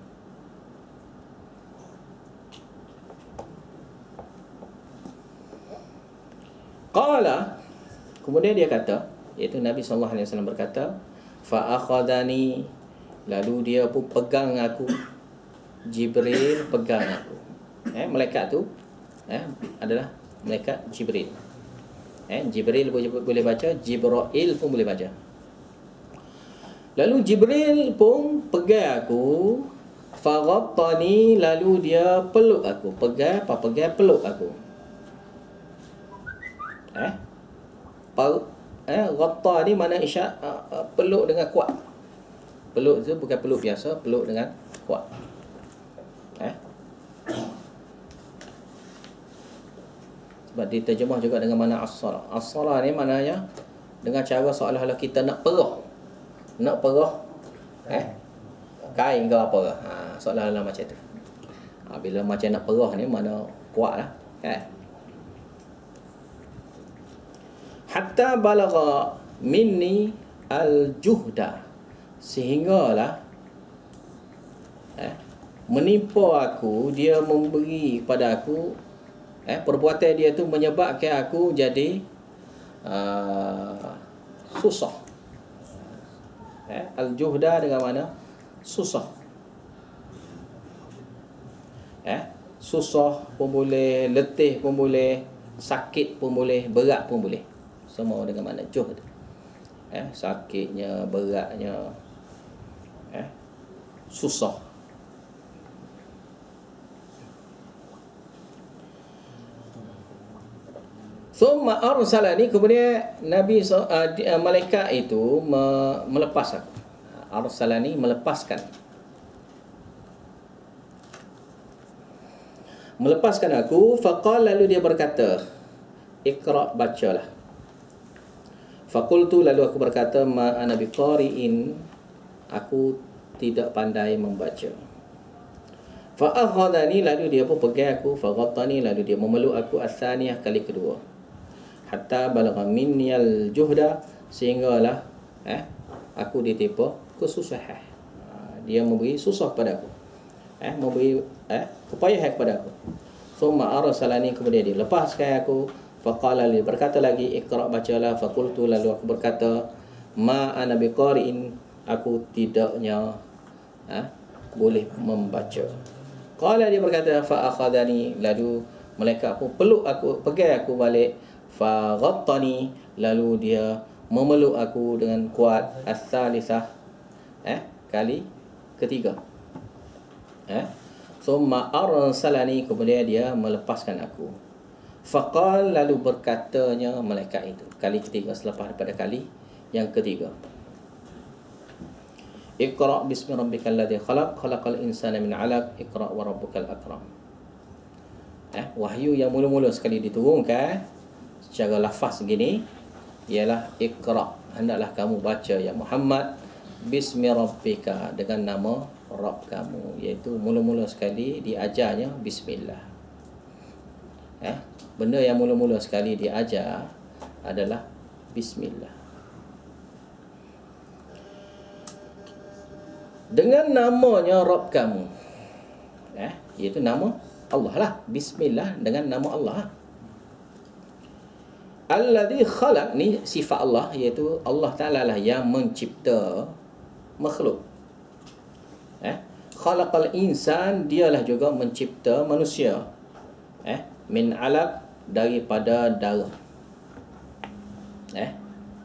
[SPEAKER 1] Qala, kemudian dia kata, iaitu Nabi SAW berkata, fa akhadani, lalu dia pun pegang aku. Jibril pegang aku. Malaikat tu adalah malaikat Jibril. Jibril boleh baca, Jibrail pun boleh baca. Lalu Jibril pun pegang aku, faghattani, lalu dia peluk aku. Pegang peluk aku. Ghatta ni mana isyarat peluk dengan kuat. Peluk tu bukan peluk biasa, peluk dengan kuat. Sebab diterjemah juga dengan mana as-salah. As-salah ni maknanya dengan cara seolah-olah kita nak perah. Nak perah kain ke apa ke. Seolah-olah macam tu. Bila macam nak perah ni mana kuat lah. Hatta balagha minni al-juhda, sehinggalah menimpa aku, dia memberi kepada aku, perbuatan dia tu menyebabkan aku jadi susah. Al-juhda dengan mana? Susah. Susah pun boleh, letih pun boleh, sakit pun boleh, berat pun boleh. Semua dengan mana juhd. Sakitnya, beratnya, susah. Thumma arsalani, kemudian Nabi malaikat itu melepas aku. Arsalani, melepaskan. Melepaskan aku. Faqal, lalu dia berkata, Iqra, bacalah. Faqultu, lalu aku berkata, ma ana biqari'in, aku tidak pandai membaca. Fa'akhadani, lalu dia pun pegang aku. Faghattani, lalu dia memeluk aku. As-saniyah, kali kedua. Hatta balagha minniyal juhda, sehinggalah aku ditimpa kesusahan. Dia memberi susah kepada aku, memberi kepayahan kepada aku. Summa arsalani, kemudian dia lepaskan aku. Faqala, li, berkata lagi, Iqra, bacalah. Faqultu, lalu aku berkata, ma ana biqari'in, aku tidaknya boleh membaca. Qala, dia berkata, fa akhadani, lalu malaikat pun peluk aku, pegang aku balik. Fa ghattani, lalu dia memeluk aku dengan kuat. As-salisah, kali ketiga. Summa arsalani, kemudian dia melepaskan aku. Faqal, lalu berkatanya malaikat itu kali ketiga, selepas daripada kali yang ketiga, Iqra bismi rabbikal ladzi khalaq, khalaqal insana min 'alaq, Iqra wa rabbukal akram. Wahyu yang mula-mula sekali diturunkan secara lafaz begini ialah Iqra, hendaklah kamu baca ya Muhammad, bismi rabbika, dengan nama Rabb kamu, iaitu mula-mula sekali diajarnya bismillah. Benda yang mula-mula sekali diajar adalah bismillah. Dengan namanya Rabb kamu, iaitu nama Allah lah. Bismillah dengan nama Allah. Alladhi khalaq ni sifat Allah, iaitu Allah Ta'ala lah yang mencipta makhluk. Khalaqal insan, dialah juga mencipta manusia. Min alaq, daripada darah.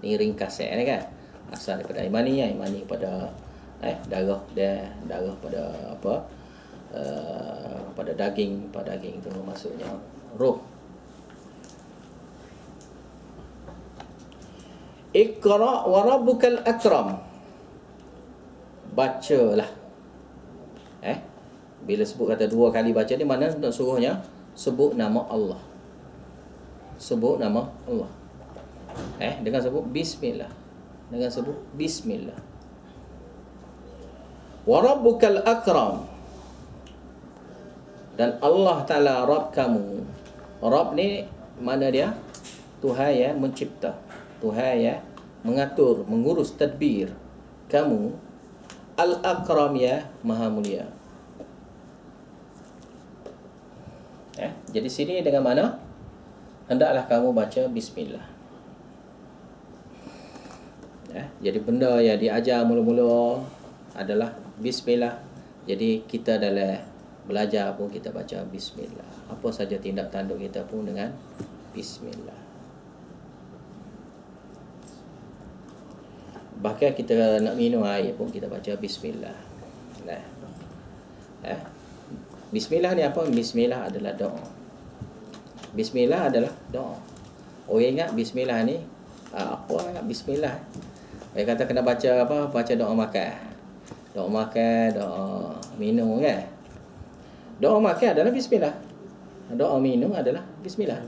[SPEAKER 1] Ni ringkas ni kan. Asal daripada imani pada darah pada apa? Pada daging itu maksudnya roh. Iqra wa rabbukal akram. Bacalah. Bila sebut kata 2 kali baca ni, mana nak suruhnya sebut nama Allah. Sebut nama Allah. Dengan sebut bismillah. Dengan sebut bismillah. Wa rabbukal akram. Dan Allah Ta'ala Rabb kamu. Rabb ni mana dia? Tuhan yang mencipta. Tuhan ya mengatur, mengurus tadbir kamu. Al-Akram ya Maha Mulia. Jadi sini dengan mana? Hendaklah kamu baca bismillah. Jadi benda yang diajar mula-mula adalah bismillah. Jadi kita dalam belajar pun kita baca bismillah. Apa saja tindak tanduk kita pun dengan bismillah. Bahkan kita nak minum air pun kita baca bismillah. Bismillah ni apa? Bismillah adalah doa. Bismillah adalah doa. Orang ingat bismillah ni apa ingat bismillah? Dia kata kena baca apa? Baca doa makan. Doa makan, doa minum kan? Doa makan adalah bismillah. Doa minum adalah bismillah.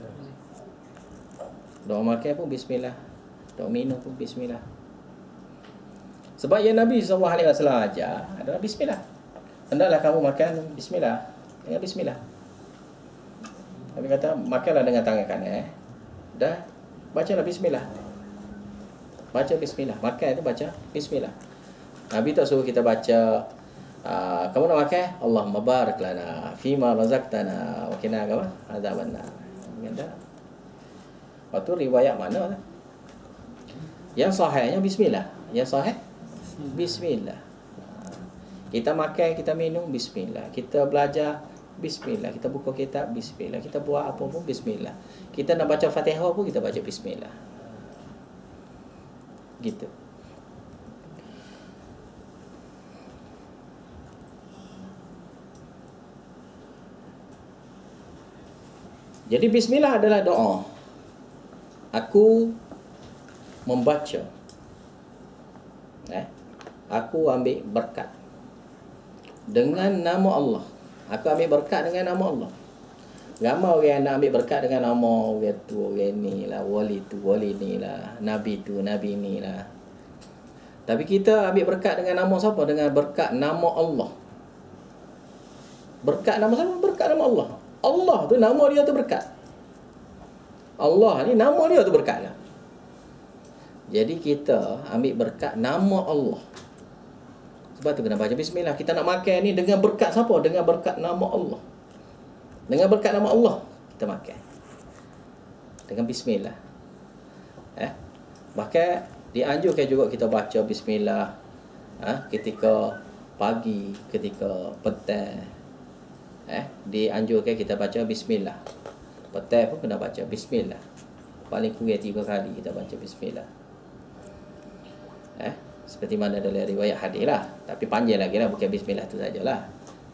[SPEAKER 1] Doa makan pun bismillah. Doa minum pun bismillah. Sebab yang Nabi SAW ajar adalah bismillah. Hendaklah kamu makan bismillah. Dengan bismillah. Nabi kata, makanlah dengan tangan kanan. Dah, bacalah bismillah. Baca bismillah. Makan itu baca bismillah. Nabi tak suruh kita baca, kamu nak makan? Allahumma barik lana fima razaqtana wa qina adzabannar. Ada. Waktu riwayat mana? Yang sahihnya bismillah. Yang sahih bismillah. Kita makan, kita minum, bismillah. Kita belajar, bismillah. Kita buka kitab, bismillah. Kita buat apa pun, bismillah. Kita nak baca Fatihah pun, kita baca bismillah. Gitu. Jadi bismillah adalah doa. Aku membaca. Aku ambil berkat dengan nama Allah. Aku ambil berkat dengan nama Allah. Ramai orang yang nak ambil berkat dengan nama orang tu, orang ni lah, wali tu, wali ni lah, nabi tu, nabi ni lah. Tapi kita ambil berkat dengan nama siapa? Dengan berkat nama Allah. Berkat nama siapa? Berkat nama Allah. Allah tu nama dia tu berkat. Allah ni nama dia tu berkat lah. Jadi kita ambil berkat nama Allah. Sebab tu kena baca bismillah. Kita nak makan ni dengan berkat siapa? Dengan berkat nama Allah. Dengan berkat nama Allah kita makan. Dengan bismillah. Bahkan dianjurkan juga kita baca bismillah ketika pagi, ketika petang. Dianjurkan kita baca bismillah. Petang pun kena baca bismillah. Paling kurang 3 kali kita baca bismillah. Seperti mana dalam riwayat hadis lah. Tapi panjang lagi lah, bukan bismillah tu sajalah.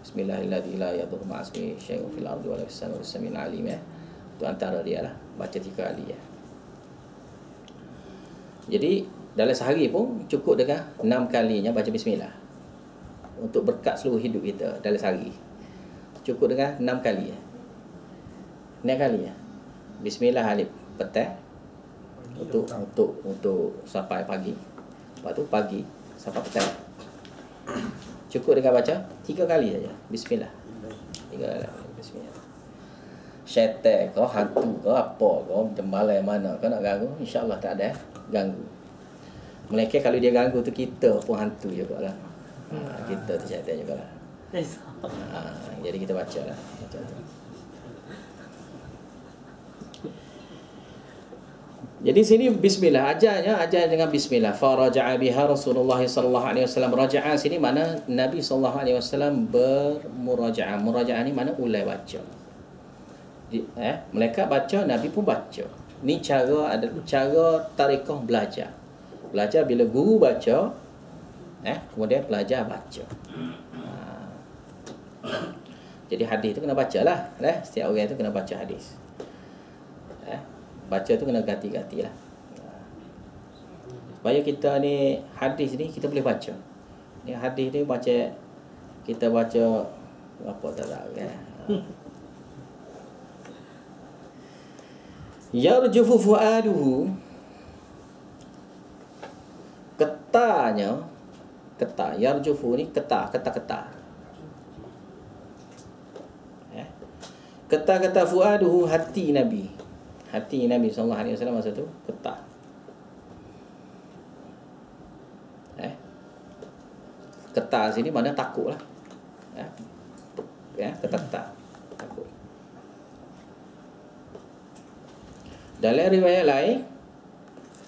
[SPEAKER 1] Bismillahirrahmanirrahim. La yadurru ma'asmi syai'un fil ardi wa la fis samai was-sami'ul alim. Itu antara dia lah. Baca 3 kali ya. Jadi dalam sehari pun cukup dengan 6 kalinya baca bismillah. Untuk berkat seluruh hidup kita dalam sehari. Cukup dengan 6 kali ya. 6 kali ya. Bismillah alif petang. Untuk sampai pagi. Lepas tu pagi sampai petang. Cukup dengan baca 3 kali saja. Bismillah. 3 kali. Bismillah. Syaitan kau, hantu kau, apa kau, jembalai mana kau nak ganggu, insya-Allah tak ada ganggu. Melainkan kalau dia ganggu tu kita pun hantu jugalah. Kita tu syaitan jugalah. Jadi kita bacalah macam tu. Jadi sini bismillah, ajar dengan bismillah. Faraja'a biha Rasulullah sallallahu alaihi wasallam. Raja'a sini mana Nabi sallallahu alaihi wasallam bermurajaah. Murajaah ni mana ulai baca. Mereka baca, Nabi pun baca. Ni cara tarikah belajar. Belajar bila guru baca, kemudian pelajar baca. Jadi hadis tu kena bacalah, setiap orang tu kena baca hadis. Baca tu kena ganti-ganti lah. Supaya kita ni hadis ni kita boleh baca. Ni hadis ni baca, kita baca apa tak tahu kan. Yarjufu fuaduhu, ketah, yarjufu ni ketah. Ketah fuaduhu, hati Nabi sallallahu alaihi wasallam masa tu ketah. Ketah sini mana takut lah. Ketah takut. Dalam riwayat lain,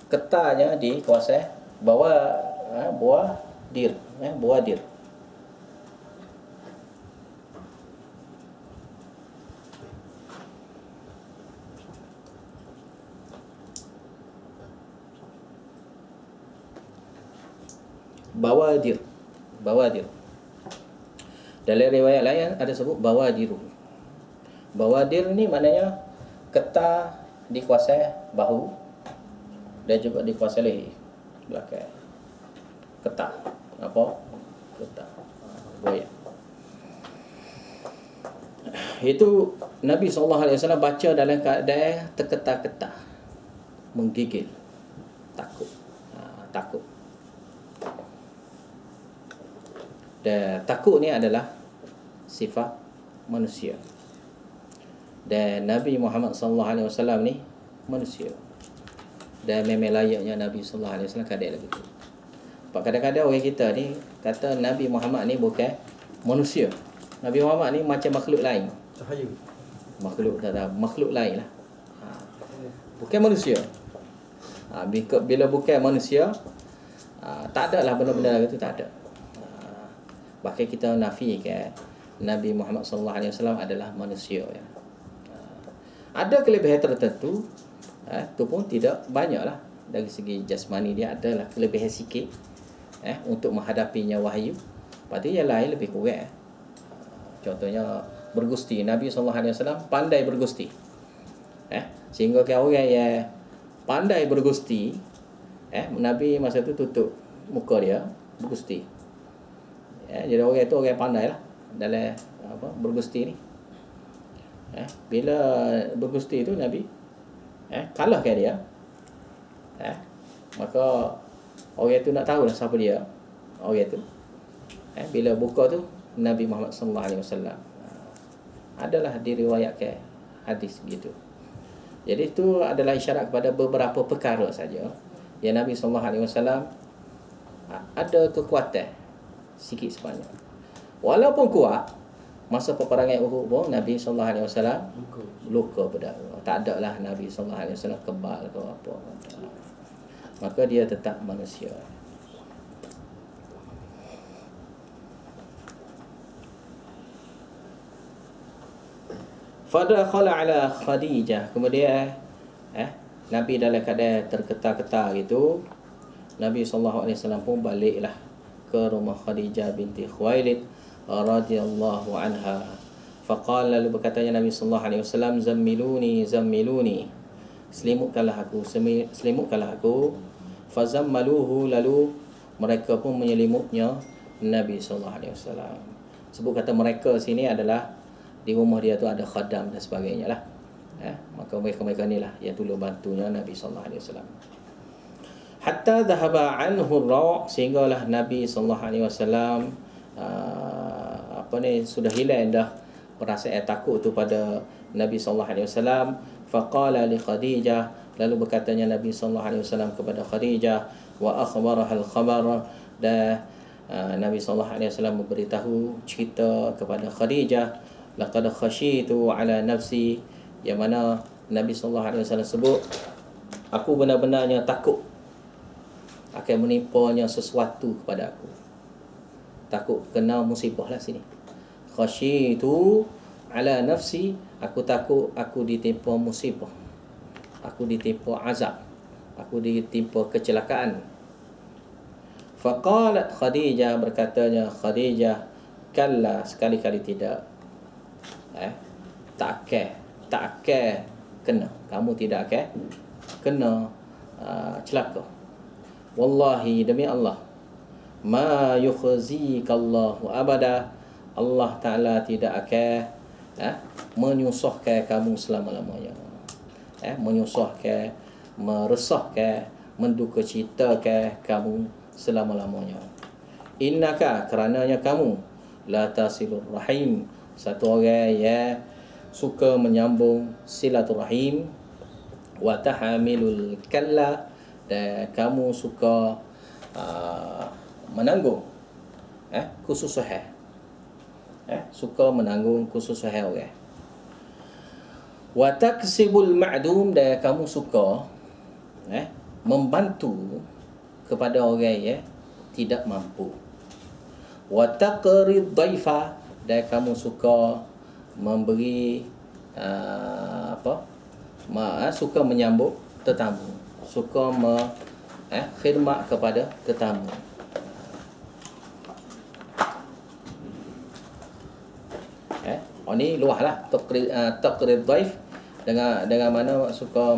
[SPEAKER 1] ketahnya di kawasan buah dir. Bawadir. Dalam riwayat lain ada sebut bawadiru. Bawadir ni maknanya ketah di kuasa bahu dan juga di kuasa leher belakang. Ketah. Apa? Ketah. Boya. Itu Nabi SAW baca dalam keadaan terketah-ketah, menggigil, takut. Takut. Dan takut ni adalah sifat manusia. Dan Nabi Muhammad SAW ni manusia. Dan memang layaknya Nabi SAW kadang begitu. Kadang-kadang orang kita ni kata Nabi Muhammad ni bukan manusia. Nabi Muhammad ni macam makhluk lain.
[SPEAKER 2] Cahaya.
[SPEAKER 1] Makhluk lain lah. Bukan manusia. Bila bukan manusia, tak ada lah benda-benda itu, tak ada. Bahkan kita nafikan Nabi Muhammad SAW adalah manusia. Ada kelebihan tertentu, itu pun tidak banyak lah. Dari segi jasmani dia adalah kelebihan sikit untuk menghadapinya wahyu. Lepas tu yang lain lebih kurang. Contohnya bergusti. Nabi SAW pandai bergusti. Sehingga orang yang pandai bergusti, Nabi masa tu tutup muka dia bergusti. Jadi orang itu orang pandai lah dalam bergusti ni. Bila bergusti itu Nabi kalahkan dia, maka orang itu nak tahu lah siapa dia orang itu. Bila buka tu Nabi Muhammad SAW adalah diriwayatkan hadis begitu. Jadi itu adalah isyarat kepada beberapa perkara saja yang Nabi SAW ada kekuatan sikit sebanyak. Walaupun kuat, masa peperangan Uhud pun Nabi SAW luka berdarah. Tak ada lah Nabi SAW kebal ke apa. Maka dia tetap manusia. Fadakhala ala Khadijah. Kemudian Nabi dalam keadaan terketar-ketar gitu, Nabi SAW pun baliklah ke rumah Khadijah binti Khuwailid radhiyallahu anha. Faqala, lalu berkatanya Nabi SAW, zammiluni, selimutkanlah aku. Fazammaluhu, lalu mereka pun menyelimutnya Nabi SAW. Sebut kata mereka sini adalah di rumah dia tu ada khadam dan sebagainya lah. Maka mereka ni lah yang tolong bantunya Nabi SAW. Hatta dhahaba anhu ar-raw, sehinggalah Nabi SAW sudah hilang dah perasaan takut tu pada Nabi SAW. Faqala li Khadijah, lalu berkatanya Nabi SAW kepada Khadijah, wa akhbaraha al-khabar, dan Nabi SAW memberitahu cerita kepada Khadijah, laqad khashitu ala nafsi, yang mana Nabi SAW sebut Aku benar-benarnya takut akan menimpanya sesuatu kepada aku. Takut kena musibah lah sini. Khasyitu ala nafsi, aku takut aku ditimpa musibah. Aku ditimpa azab. Aku ditimpa kecelakaan. Faqalat Khadijah, berkatanya Khadijah, kalla, sekali-kali tidak. Tak akan kena. Kamu tidak akan kena celaka. Wallahi, demi Allah, ma yukhzikallahu abada, Allah Ta'ala tidak akan menyusahkan kamu selama-lamanya. Menyusahkan, meresahkan, mendukacitakan kamu selama-lamanya. Innaka, kerananya kamu, la tasilur rahim, satu orang yang suka menyambung silaturahim, wa tahamilul kalla, dan kamu suka menanggung kesusahan. Suka menanggung kesusahan orang. Wa taksibul ma'dum, dan kamu suka membantu kepada orang yang tidak mampu. Wa taqrid dhaifa, dan kamu suka memberi suka menyambut tetamu, suka khidmat kepada tetamu. Ini luahlah taqrid dhaif, dengan mana suka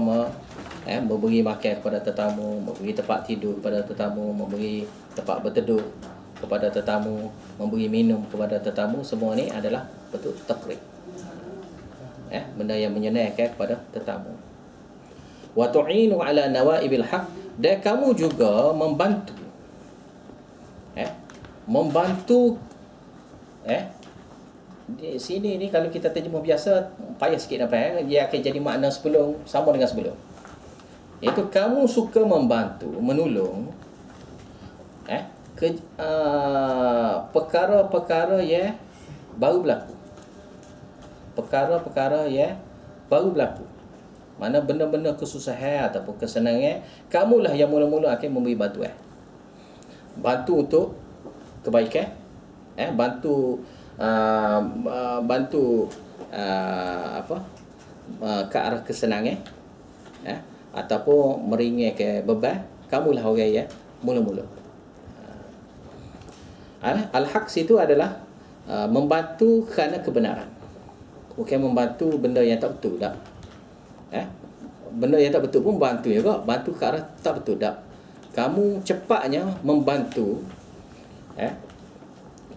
[SPEAKER 1] memberi makan kepada tetamu, memberi tempat tidur kepada tetamu, memberi tempat berteduh kepada tetamu, memberi minum kepada tetamu. Semua ni adalah betul taqrid. Benda yang menyenangkan kepada tetamu. Wa tu'inu ala nawaibil haq, dan kamu juga membantu di sini ni, kalau kita terjemah biasa payah sikit nampak, dia akan jadi makna sebelum sama dengan sebelum. Iaitu kamu suka membantu, menolong perkara-perkara yang baru berlaku. Perkara-perkara yang baru berlaku. Mana benda-benda kesusahan ataupun kesenangan, kamulah yang mula-mula akan memberi bantuan. Bantu untuk kebaikan, bantu ke arah kesenangan, ataupun meringankan beban. Kamulah orang yang mula-mula. Al-haq itu adalah membantu kerana kebenaran, bukan membantu benda yang tak betul tak. Benda yang tak betul pun bantu juga, bantu ke arah tak betul tak. Kamu cepatnya membantu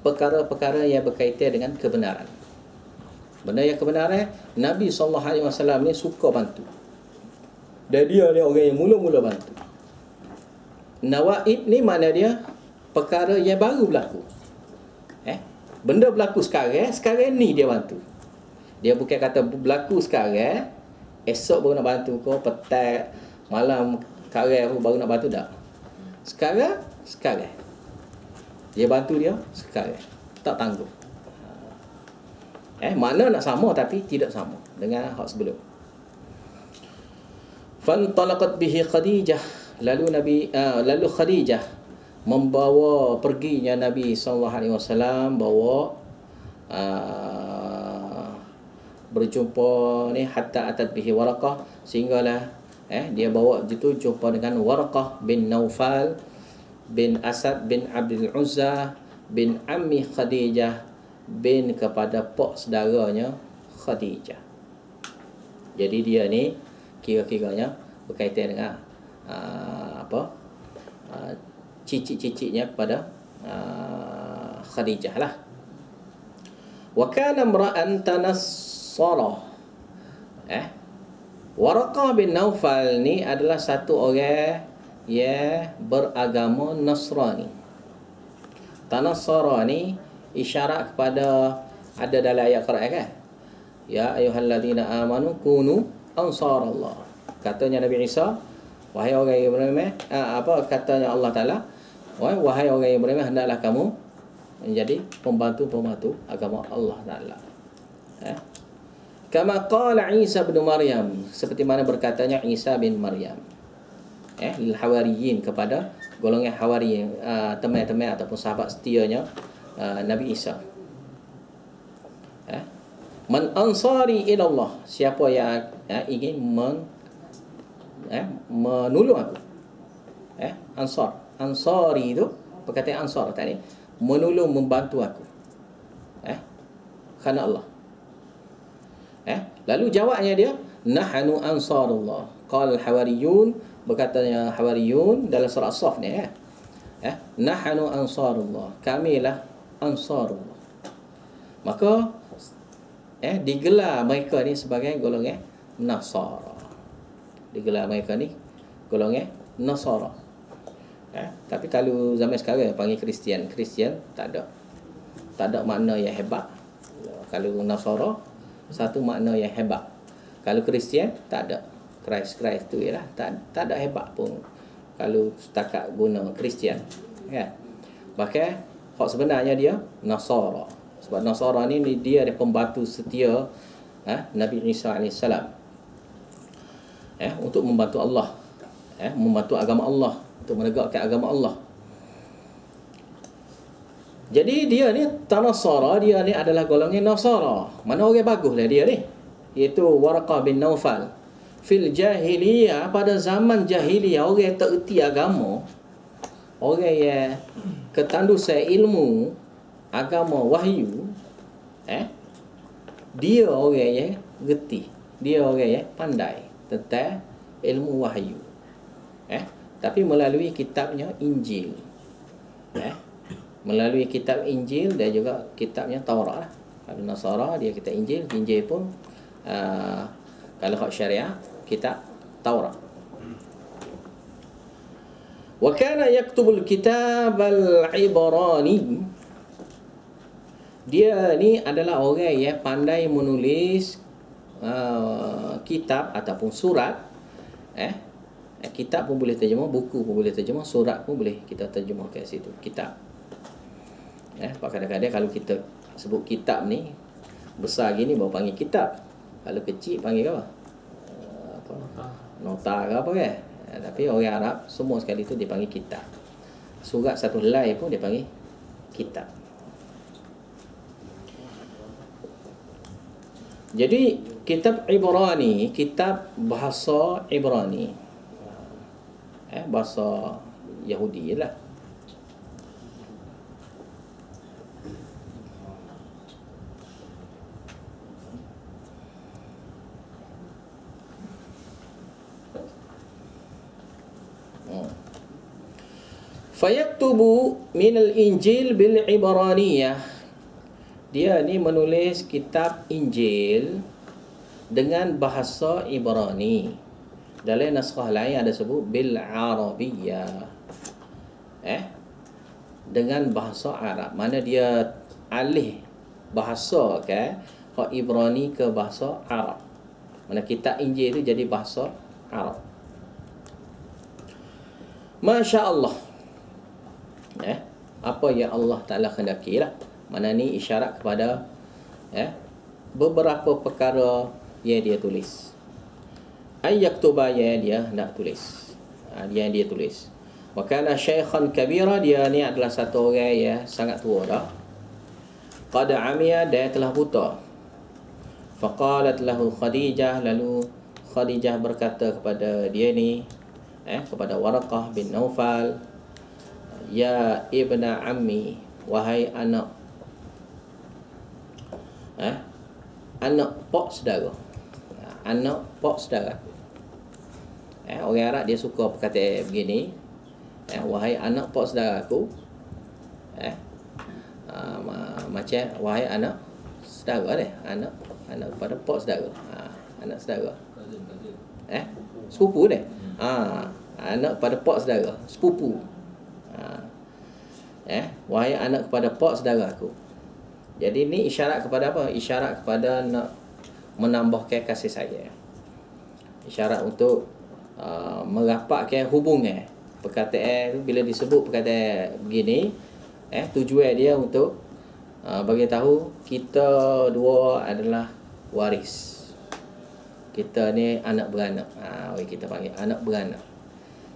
[SPEAKER 1] perkara-perkara yang berkaitan dengan kebenaran. Benda yang kebenaran, Nabi SAW ni suka bantu, dan dia ni orang yang mula-mula bantu. Nawaib ni mana dia? Perkara yang baru berlaku. Benda berlaku sekarang ni dia bantu. Dia bukan kata berlaku sekarang, esok baru nak bantu kau, petang, malam, karang baru nak bantu, tak. Sekarang dia bantu dia sekarang, tak tanggung. Makna nak sama tapi tidak sama dengan hak sebelum. Fantalaqat bihi Khadijah, lalu Khadijah membawa perginya Nabi SAW, bawa berjumpa ni, hatta atat bihi Waraqah, sehinggalah dia bawa itu jumpa dengan Waraqah bin Naufal bin Asad bin Abdul Uzza bin Ammi Khadijah, bin kepada pak saudaranya Khadijah. Jadi dia ni kira-kiranya berkaitan dengan cicit-cicitnya kepada Khadijah lah. Wa kana imra'an tanassara. Waraqah bin Naufal ni adalah satu orang yang beragama Nasrani. Tanassara ni isyarat kepada, ada dalam ayat Quran kan, ya ayyuhalladzina amanu kunu ansarallah. Katanya Nabi Isa, wahai orang yang beriman, katanya Allah Ta'ala, wahai orang yang beriman, hendaklah kamu menjadi pembantu-pembantu agama Allah Ta'ala. Kama qala Isa bin Maryam, seperti mana berkatanya Isa bin Maryam. lil hawariyin, kepada golongan hawariyin, teman-teman ataupun sahabat setianya Nabi Isa. Man ansari ila Allah, siapa yang ingin menolong aku. Ansari itu perkataan ansar tadi, menolong, membantu aku. Kerana Allah. Lalu jawabnya dia, nahnu ansarullah. Qala al-hawariyun, berkatanya hawariyun dalam surah As-Saff ni, nahnu ansarullah, kamilah ansarullah. Maka digelar mereka ni sebagai golongan Nasara. Digelar mereka ni golongan Nasara. Tapi kalau zaman sekarang panggil Kristian, tak ada makna yang hebat. Kalau Nasara, satu makna yang hebat. Kalau Kristian, tak ada. Christ tu ialah tak ada hebat pun kalau setakat guna Kristian, kan. Bahkan hak sebenarnya dia Nasara. Sebab Nasara ni dia ada pembantu setia Nabi Isa AS, untuk membantu Allah, membantu agama Allah, untuk menegakkan agama Allah. Jadi dia ni Tanasara, dia ni adalah golongan Nasara. Mana orang baguslah dia ni, iaitu Waraqah bin Naufal. Fil jahiliyah, pada zaman jahiliyah, orang yang tak erti agama, orang yang ketandusan ilmu agama wahyu, dia orang yang gerti, dia orang yang pandai tentang ilmu wahyu, tapi melalui kitabnya Injil, melalui kitab Injil dan juga kitabnya Taurat lah. Kalau Nasara dia kitab Injil, Injil pun kalau hak syariah kitab Taurat. Wa kana yaktubul kitab al-Ibrani, dia ni adalah orang yang pandai menulis kitab ataupun surat. Kitab pun boleh terjemah, buku pun boleh terjemah, surat pun boleh kita terjemah kat situ, kitab. Kadang-kadang kalau kita sebut kitab ni besar gini baru panggil kitab. Kalau kecil panggil apa? Nota ke apa kan? Tapi orang Arab semua sekali tu dia panggil kitab. Surat satu helai pun dia panggil kitab. Jadi kitab Ibrani, kitab bahasa Ibrani, bahasa Yahudi lah. Fayaktubu minal Injil bil Ibraniyah, dia ni menulis kitab Injil dengan bahasa Ibrani. Dalam naskah lain ada sebut bil Arabiyah, dengan bahasa Arab. Mana dia alih bahasa kan, hak Ibrani ke bahasa Arab. Mana kitab Injil itu jadi bahasa Arab. Masya Allah, apa yang Allah Ta'ala kendaki lah. Mana ni isyarat kepada beberapa perkara yang dia tulis. Ayyaktuba yang dia nak tulis, yang dia tulis. Wa kana syaikhan kabira, dia ni adalah satu orang yang sangat tua dah. Qad amiya, dia telah buta. Faqalat lahu Khadijah, lalu Khadijah berkata kepada dia ni, kepada Waraqah bin Naufal, ya ibna ammi, wahai anak anak pak saudara, anak pak saudara. Orang Arab dia suka berkata begini, wahai anak pak saudara aku, macam wahai anak saudara deh, anak pada pak saudara, anak saudara, sepupu deh, anak pada pak saudara, sepupu. Wahai anak kepada pak saudara aku. Jadi ni isyarat kepada apa? Isyarat kepada nak menambahkan kasih sayang, isyarat untuk merapatkan hubungan. Perkataan bila disebut perkataan begini, tujuan dia untuk bagi tahu kita dua adalah waris. Kita ni anak beranak. Kita panggil anak beranak.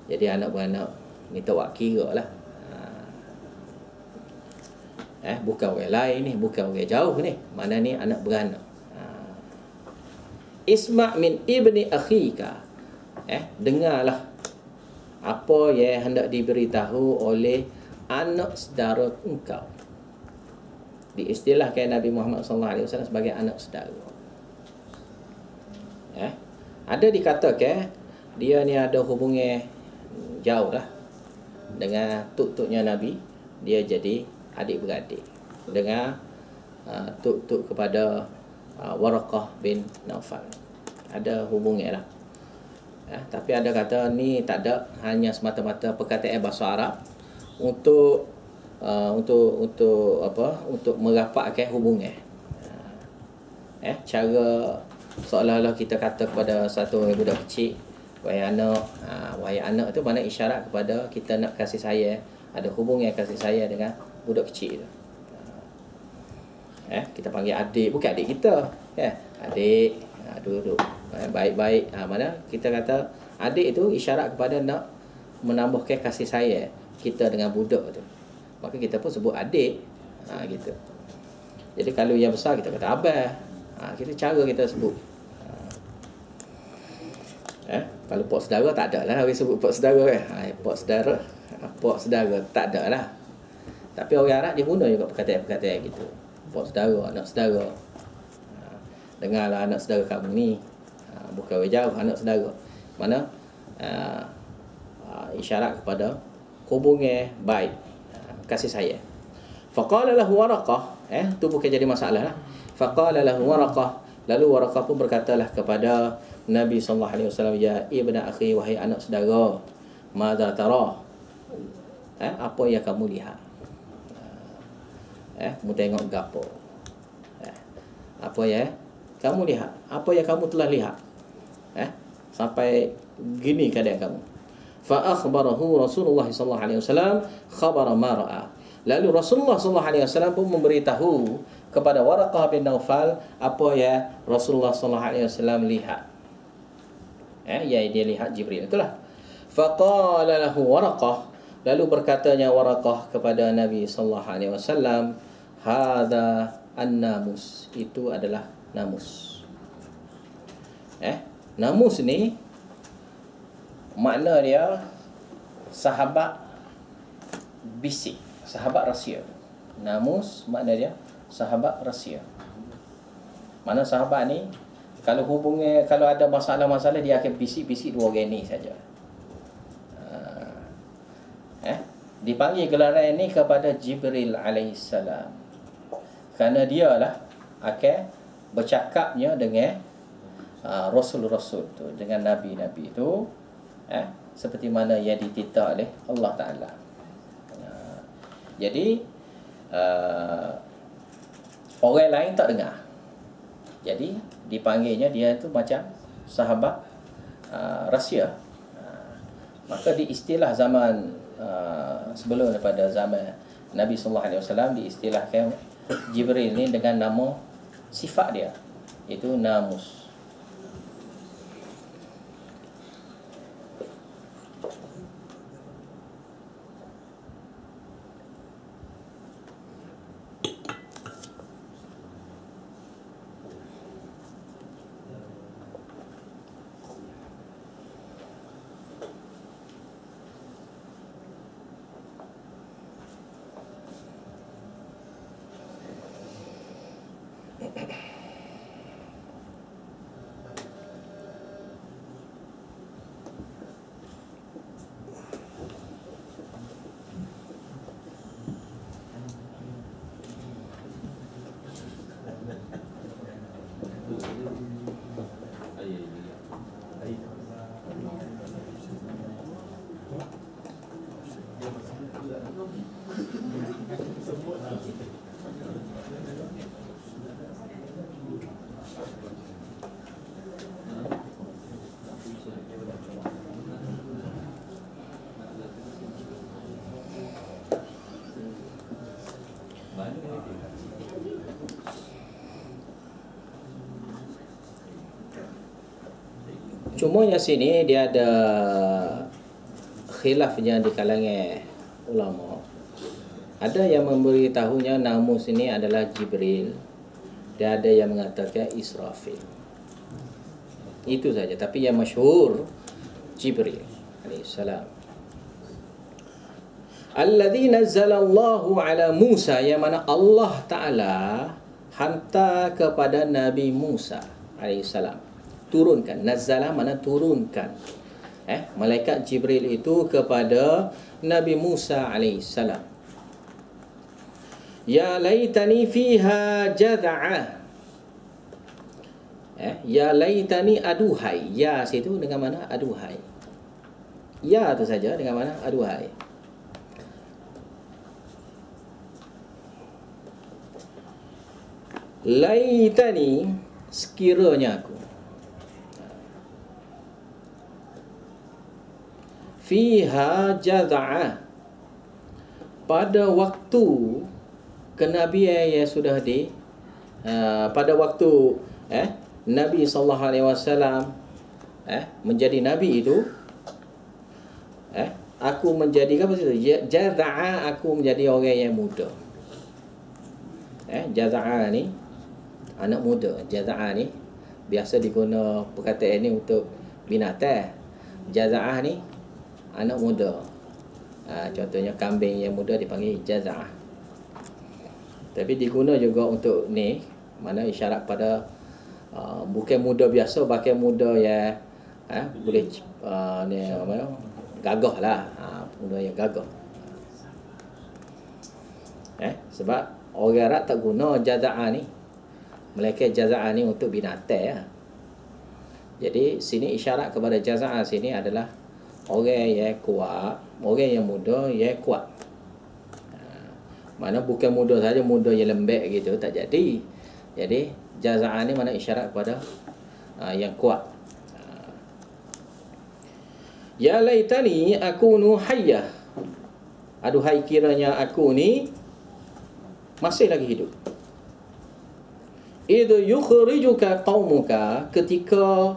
[SPEAKER 1] Jadi anak beranak ni tak buat kira lah. Bukan orang lain ni, bukan orang jauh ni. Mana ni anak beranak. Isma' min ibni akhika. Dengarlah apa yang hendak diberitahu oleh anak saudara engkau. Diistilahkan Nabi Muhammad SAW sebagai anak saudara. Ada dikatakan dia ni ada hubungan jauh lah dengan tuk-tuknya Nabi. Dia jadi adik-beradik dengan tuk-tuk kepada Waraqah bin Naufal. Ada hubungan lah. Tapi ada kata ni tak ada, hanya semata-mata perkataan bahasa Arab untuk merapatkan hubungan. Cara seolah-olah kita kata kepada satu orang budak kecil, wahai anak tu mana isyarat kepada kita nak kasih sayang, ada hubungan kasih sayang dengan budak kecil tu. Kita panggil adik, bukan adik kita, adik, duduk baik-baik. Mana kita kata adik itu isyarat kepada nak menambahkan kasih sayang kita dengan budak tu, maka kita pun sebut adik, gitu. Jadi kalau yang besar kita kata abang. Kita cara kita sebut. Kalau pak saudara tak ada lah orang sebut pak saudara pak saudara tak ada lah. Tapi orang Arab dia guna juga perkataan-perkataan gitu. Pak saudara, anak saudara. Dengarlah anak saudara kamu ni. Bukan orang jauh, anak saudara. Mana isyarat kepada hubungan baik, kasih sayang. Faqala lahu Waraqah, tu bukan jadi masalah lah. Faqala lahu Waraqah, lalu Waraqah pun berkatalah kepada Nabi SAW, ya ibna akhi, wahai anak saudara, madza tara, apa yang kamu lihat? Kamu tengok gapo? Apa yang kamu lihat? Apa yang kamu telah lihat? Sampai gini keadaan kamu. Fa akhbarahu Rasulullah SAW khabara ma ra'a. Lalu Rasulullah SAW pun memberitahu kepada Waraqah bin Naufal apa yang Rasulullah SAW lihat. Yang dia lihat Jibril itulah. Faqala lahu Waraqah, lalu berkatanya Waraqah kepada Nabi SAW, hadza an-namus, itu adalah namus. Namus ni makna dia sahabat bisik, sahabat rahsia. Namus makna dia sahabat rahsia. Mana sahabat ni kalau hubungan, kalau ada masalah-masalah dia akan bisik-bisik dua orang ni saja. Dipanggil gelaran ni kepada Jibril alaihissalam kerana dialah akan bercakapnya dengan rasul-rasul tu, dengan nabi-nabi tu, seperti mana yang dititah oleh Allah Ta'ala. Jadi orang lain tak dengar, jadi dipanggilnya dia tu macam sahabat rahsia. Maka di istilah zaman sebelum daripada zaman Nabi SAW, diistilahkan Jibril ni dengan nama sifat dia, itu namus. Cumanya sini dia ada khilafnya di kalangan ulama. Ada yang memberitahunya namus ini adalah Jibril, dan ada yang mengatakan Israfil. Itu saja. Tapi yang masyhur Jibril alaihissalam. Alladzi nazzalallahu ala Musa, yang mana Allah Ta'ala hantar kepada Nabi Musa alaihissalam. Turunkan. Nazzala mana turunkan. Malaikat Jibril itu kepada Nabi Musa alaihissalam. Ya laitani fiha jad'ah. Ya laitani, aduhai. Ya situ dengan mana? Aduhai. Ya tu saja dengan mana? Aduhai. Laitani, sekiranya aku. Fiha jad'ah, pada waktu kenabian yang sudah pada waktu Nabi SAW menjadi Nabi itu, aku menjadi apa itu? Jazaa, aku menjadi orang yang muda. Jazaa ni anak muda. Jazaa ni biasa diguna perkataan ni untuk binatang. Jazaa ni anak muda. Contohnya kambing yang muda dipanggil jazaa. Tapi diguna juga untuk ni, mana isyarat pada bukan muda biasa, bahkan muda yang boleh ni gagah lah, muda yang gagah. Sebab orang Arab tak guna jazaa ni, melainkan jazaa ni untuk binatang. Jadi sini isyarat kepada jazaa sini adalah orang yang kuat, orang yang muda yang kuat. Mana bukan muda saja, muda yang lembek gitu, tak jadi. Jadi jazaa ni mana isyarat kepada yang kuat. Ya laitani akunu hayyah. Aduhai, kiranya aku ni masih lagi hidup. Idh yukhrijuka qaumuka, ketika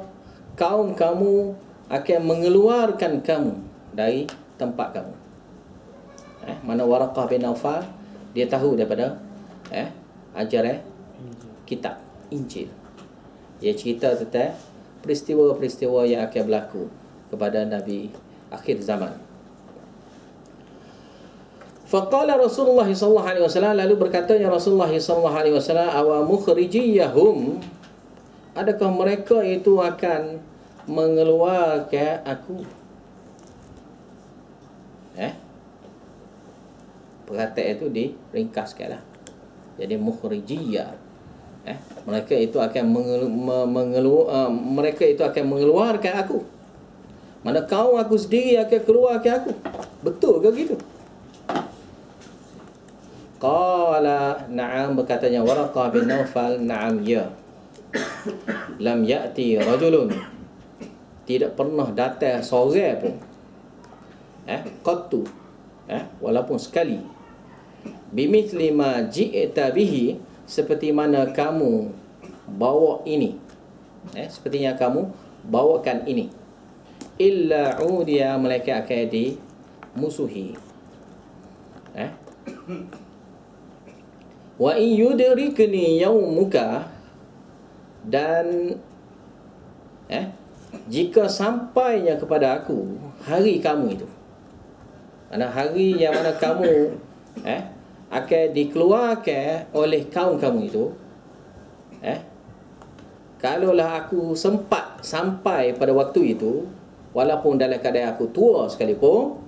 [SPEAKER 1] kaum kamu akan mengeluarkan kamu dari tempat kamu. Mana Waraqah bin Naufal, dia tahu daripada ajaran kitab Injil. Dia cerita tentang peristiwa-peristiwa yang akan berlaku kepada Nabi akhir zaman. Faqala Rasulullah sallallahu alaihi wasallam, lalu berkatanya Rasulullah sallallahu alaihi wasallam, awa mukhrijiyahum, adakah mereka itu akan mengeluarkan aku? Perkataan itu diringkaskanlah. Jadi mukhrijiyah, mereka itu akan mereka itu akan mengeluarkan aku. Mana kau aku sendiri akan keluarkan aku. Betul ke gitu? Qala na'am, berkatanya Waraqah bin Naufal, na'am ya. Lam ya'ti rajulun, tidak pernah datang seorang pun, qattu, walaupun sekali, bimithli ma ji'ta bihi, seperti mana kamu bawa ini, sepertinya kamu bawakan ini, illa udiya, mereka akan dimusuhi. Wa in yudrikni yaumuka, dan jika sampainya kepada aku hari kamu itu, mana hari yang mana kamu akan dikeluarkan oleh kaum kamu itu, kalaulah aku sempat sampai pada waktu itu, walaupun dalam keadaan aku tua sekalipun,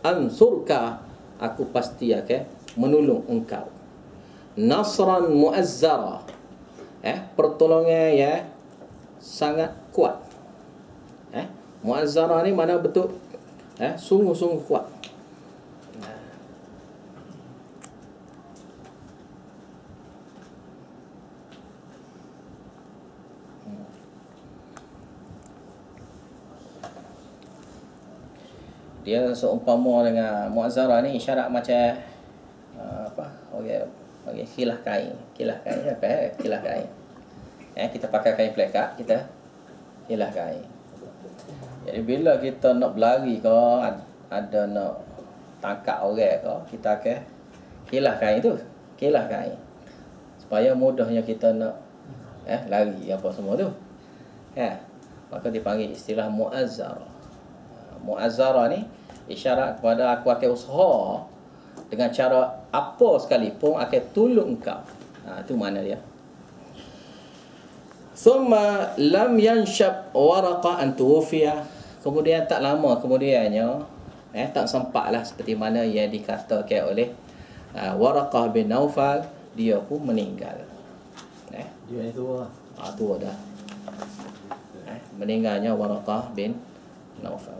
[SPEAKER 1] ansurka, aku pasti akan menolong engkau. Nasran muazzara, pertolongan yang sangat kuat. Muazzara ni mana betul, sungguh-sungguh kuat. Dia seumpama dengan muazzara ni isyarat macam Okey, kilah kain apa? Kilah kain. Kita pakai kain pelekat, kita kilah kain. Jadi bila kita nak berlari ke, ada nak tangkap orang ke, kita akan kilahkan itu, kilahkan supaya mudahnya kita nak lari apa semua tu. Maka dipanggil istilah muazzarah. Muazzarah ni isyarat kepada aku akan usaha dengan cara apa sekalipun akan tolong engkau. Itu makna dia. Thumma lam yanshab waraqa an tuwfiya. Kemudian tak lama kemudiannya tak sempatlah seperti mana yang dikatakan oleh Waraqah bin Naufal, dia pun meninggal.
[SPEAKER 2] Dia ni tua.
[SPEAKER 1] Tua dah. Meninggalnya Waraqah bin Naufal.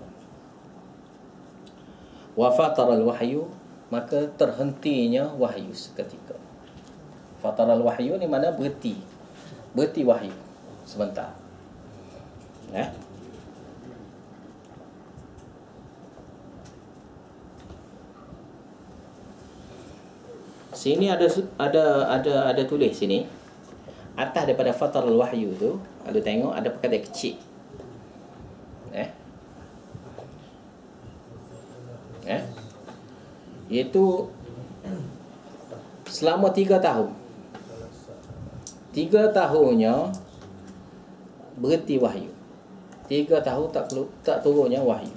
[SPEAKER 1] Wa fataral wahyu, maka terhentinya wahyu seketika. Fataral wahyu ni mana berhenti. Berhenti wahyu sebentar. Sini ada tulis sini. Atas daripada fatarul wahyu tu, ada tengok ada perkataan kecil. Iaitu selama 3 tahun. 3 tahunnya berhenti wahyu. 3 tahun tak turunnya wahyu.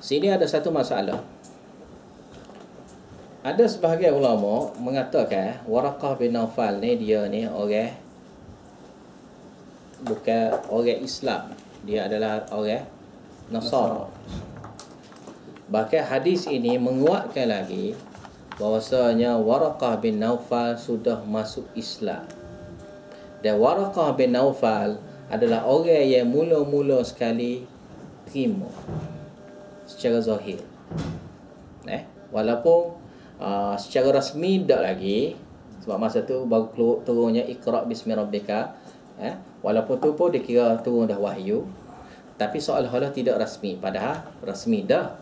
[SPEAKER 1] Sini ada satu masalah. Ada sebahagian ulama mengatakan Waraqah bin Naufal ni dia ni orang bukan orang Islam, dia adalah orang Nasara. Bahkan hadis ini menguatkan lagi bahwasanya Waraqah bin Naufal sudah masuk Islam. Dan Waraqah bin Naufal adalah orang yang mula-mula sekali terima secara zahir. Walaupun secara rasmi tak lagi, sebab masa tu baru turunnya Iqra' bismi rabbika. Walaupun tu pun dikira turun dah wahyu, tapi seolah-olah tidak rasmi, padahal rasmi dah.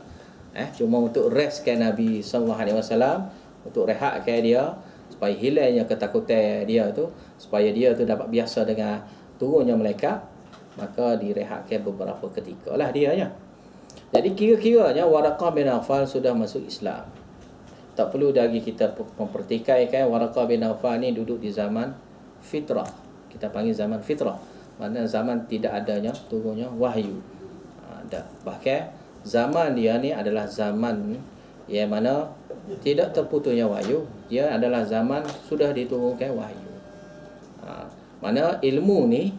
[SPEAKER 1] Cuma untuk reskan Nabi SAW, untuk rehatkan dia supaya hilangnya ketakutan dia tu, supaya dia tu dapat biasa dengan turunnya malaikat, maka direhatkan beberapa ketika lah dia nya. Jadi kira-kiranya Waraqah bin Naufal sudah masuk Islam. Tak perlu lagi kita mempertikaikan Waraqah bin Naufal ni duduk di zaman fitrah. Kita panggil zaman fitrah, mana zaman tidak adanya turunnya wahyu. Bahkan zaman dia ni adalah zaman yang mana tidak terputusnya wahyu. Dia adalah zaman sudah diturunkan wahyu. Mana ilmu ni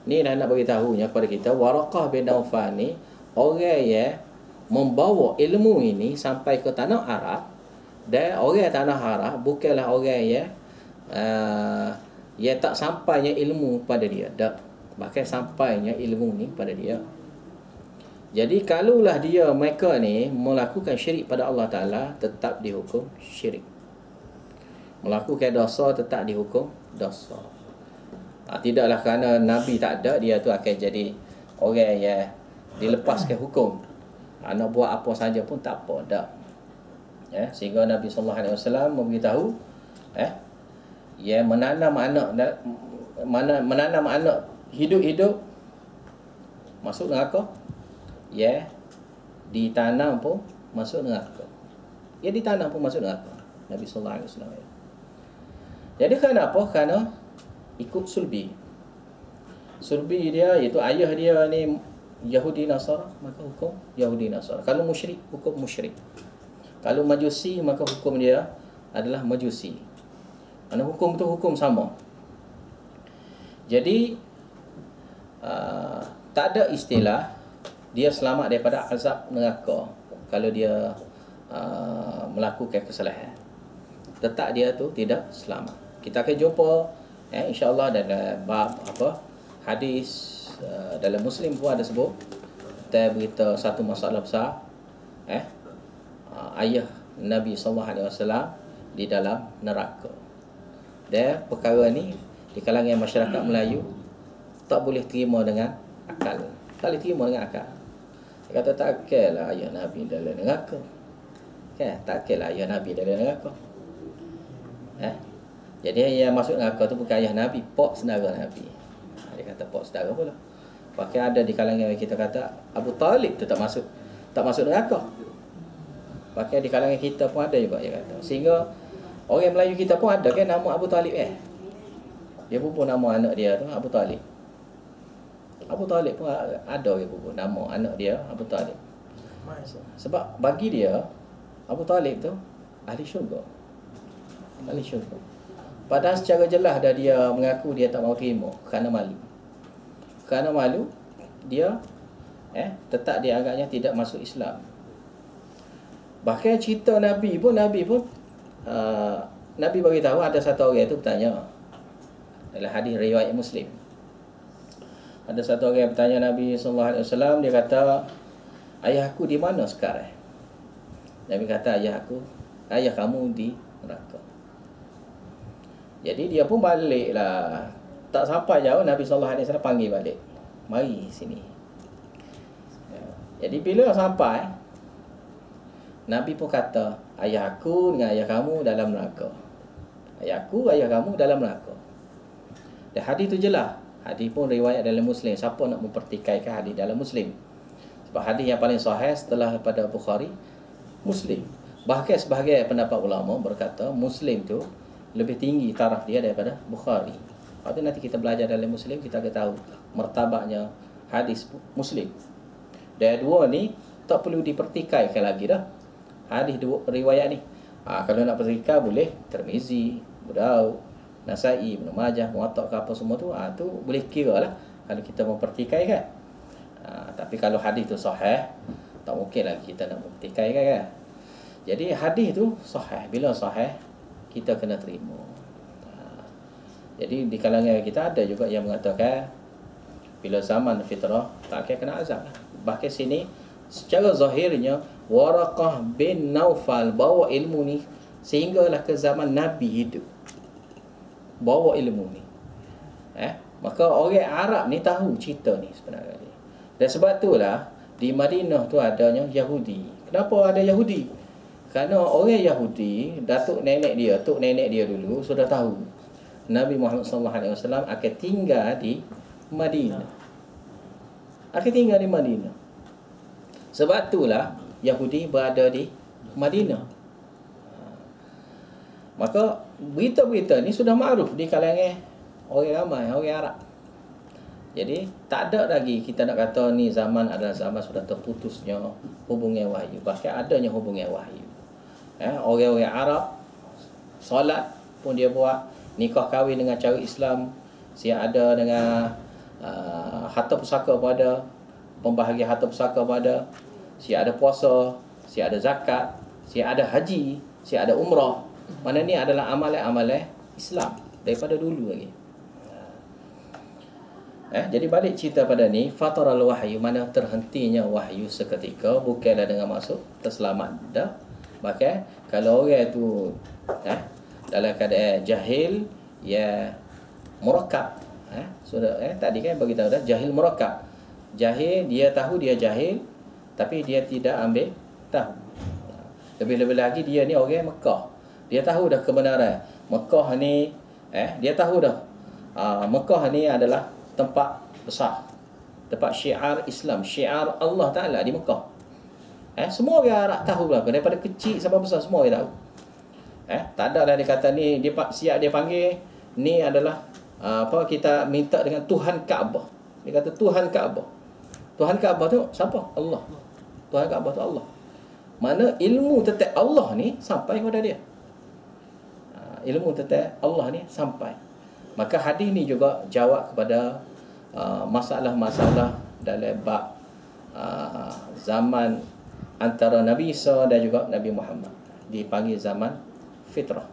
[SPEAKER 1] ni dah nak beritahunya kepada kita, Waraqah bin Naufal ni orang yang membawa ilmu ini sampai ke tanah Arab. Dan orang tanah Arab bukanlah orang yang tak sampainya ilmu pada dia, tak, bahkan sampainya ilmu ni pada dia. Jadi kalaulah mereka ni melakukan syirik pada Allah Ta'ala, tetap dihukum syirik. Melakukan dosa tetap dihukum dosa. Tidaklah kerana Nabi tak ada, dia tu akan jadi orang yang dilepaskan hukum. Nak buat apa saja pun tak apa dah. Sehingga Nabi SAW memberitahu yang menanam anak hidup-hidup masuk neraka, ditanam pun masuk neraka. Ditanam pun masuk neraka. Nabi SAW. Jadi kenapa? Kerana ikut sulbi. Sulbi dia iaitu ayah dia ni Yahudi Nasara, maka hukum Yahudi Nasara. Kalau musyrik, hukum musyrik. Kalau majusi, maka hukum dia adalah majusi. Mana hukum tu hukum sama. Jadi tak ada istilah dia selamat daripada azab neraka kalau dia melakukan kesalahan. Tetap dia tu tidak selamat. Kita akan jumpa insya-Allah dalam bab hadis. Dalam Muslim pun ada sebut, kita berita satu masalah besar, ayah Nabi SAW di dalam neraka. Dan perkara ni di kalangan masyarakat Melayu tak boleh terima dengan akal. Tak boleh terima dengan akal. Dia kata tak akallah ayah Nabi dalam neraka. Tak akallah ayah Nabi dalam neraka. Jadi yang masuk neraka tu bukan ayah Nabi, pak saudara Nabi. Dia kata pak saudara pula. Pakai ada di kalangan kita kata Abu Talib tu tak masuk neraka. Pakai di kalangan kita pun ada juga dia kata. Sehingga orang Melayu kita pun ada kan nama Abu Talib Dia pun nama anak dia tu Abu Talib. Abu Talib pun ada dia pun nama anak dia Abu Talib. Sebab bagi dia Abu Talib tu ahli syurga. Ahli syurga. Padahal secara jelas dah dia mengaku dia tak mau terima kerana malu. Kerana malu dia tetap dia agaknya tidak masuk Islam. Bahkan cerita Nabi pun Nabi bagi tahu ada satu orang itu bertanya dalam hadis riwayat Muslim. Ada satu orang yang bertanya Nabi SAW, dia kata, ayahku di mana sekarang? Nabi kata, ayah kamu di neraka. Jadi dia pun balik lah. Tak sampai jauh Nabi SAW panggil balik. Mari sini. Jadi bila sampai, Nabi pun kata, ayah aku dengan ayah kamu dalam neraka. Ayahku, ayah kamu dalam neraka. Dan hadis tu jelas. Hadis pun riwayat dalam Muslim. Siapa nak mempertikaikan hadis dalam Muslim? Sebab hadis yang paling sahih setelah pada Bukhari, Muslim. Bahkan sebahagian pendapat ulama berkata, Muslim tu lebih tinggi taraf dia daripada Bukhari. Lepas tu nanti kita belajar dalam Muslim, kita akan tahu martabaknya hadis Muslim. Dan dua ni tak perlu dipertikaikan lagi dah. Hadis dua riwayat ni. Kalau nak pertikaikan boleh Tirmizi, Abu Daud, Nasai, Ibnu Majah, Muwatta ke apa semua tu, tu boleh kira lah kalau kita mempertikaikan. Tapi kalau hadis tu sahih, tak mungkin lagi kita nak mempertikaikan kan. Jadi hadis tu sahih. Bila sahih, kita kena terima. Jadi di kalangan kita ada juga yang mengatakan bila zaman fitrah tak akan kena azab. Bahkan sini secara zahirnya Waraqah bin Naufal bawa ilmu ni sehinggalah ke zaman Nabi hidup. Bawa ilmu ni. Maka orang Arab ni tahu cerita ni sebenarnya. Dan sebab itulah di Madinah tu adanya Yahudi. Kenapa ada Yahudi? Kerana orang Yahudi, tok nenek dia dulu sudah tahu Nabi Muhammad SAW akan tinggal di Madinah. Akan tinggal di Madinah. Sebab itulah Yahudi berada di Madinah. Maka berita-berita ni sudah makruf di kalangan orang ramai, orang Arab. Jadi tak ada lagi kita nak kata ni zaman adalah zaman sudah terputusnya hubungan wahyu. Bahkan adanya hubungan wahyu. Orang-orang Arab solat pun dia buat, nikah kahwin dengan cara Islam, siap ada dengan harta pusaka pada, pembahagian harta pusaka pada, siap ada puasa, siap ada zakat, siap ada haji, siap ada umrah. Mana ni adalah amalan-amalan Islam daripada dulu lagi. Jadi balik cerita pada ni, fataral wahyu, mana terhentinya wahyu seketika, bukanlah dengan maksud terselamat dah. Maka kalau orang tu dalam keadaan jahil, ya murakkab. Sudah tadi kan bagi tahu dah jahil murakkab. Jahil, dia tahu dia jahil tapi dia tidak ambil tahu. Lebih-lebih lagi dia ni orang Mekah. Dia tahu dah kebenaran. Mekah ni dia tahu dah Mekah ni adalah tempat besar. Tempat syiar Islam, syiar Allah Taala di Mekah. Semua orang Arab tahu lah. Daripada kecil sampai besar semua orang tahu. Tak ada lah dia kata ni siap dia panggil ni adalah kita minta dengan Tuhan Kaabah. Dia kata Tuhan Kaabah. Tuhan Kaabah tu siapa? Allah. Tuhan Kaabah tu Allah. Mana ilmu tentang Allah ni sampai kepada dia. Ilmu tentang Allah ni sampai. Maka hadis ni juga jawab kepada masalah-masalah dalam bab zaman antara Nabi Isa dan juga Nabi Muhammad. Dipanggil zaman fitrah.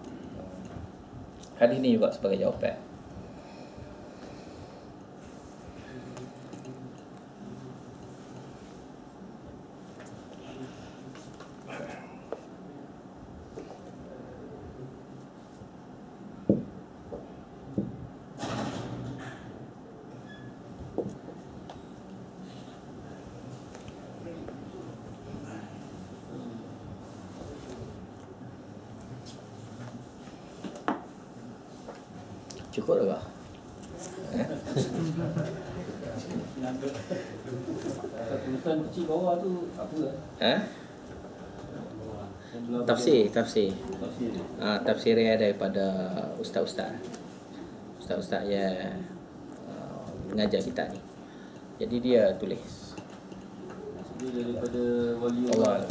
[SPEAKER 1] Hadis ni juga sebagai jawapan. Cukup dah.
[SPEAKER 3] Tulisan kecil bawah tu apa?
[SPEAKER 1] Tafsir.
[SPEAKER 3] Tafsir.
[SPEAKER 1] Tafsir daripada ustaz-ustaz yang mengajar kita ni. Jadi dia tulis.
[SPEAKER 3] Jadi daripada wali
[SPEAKER 1] Allah.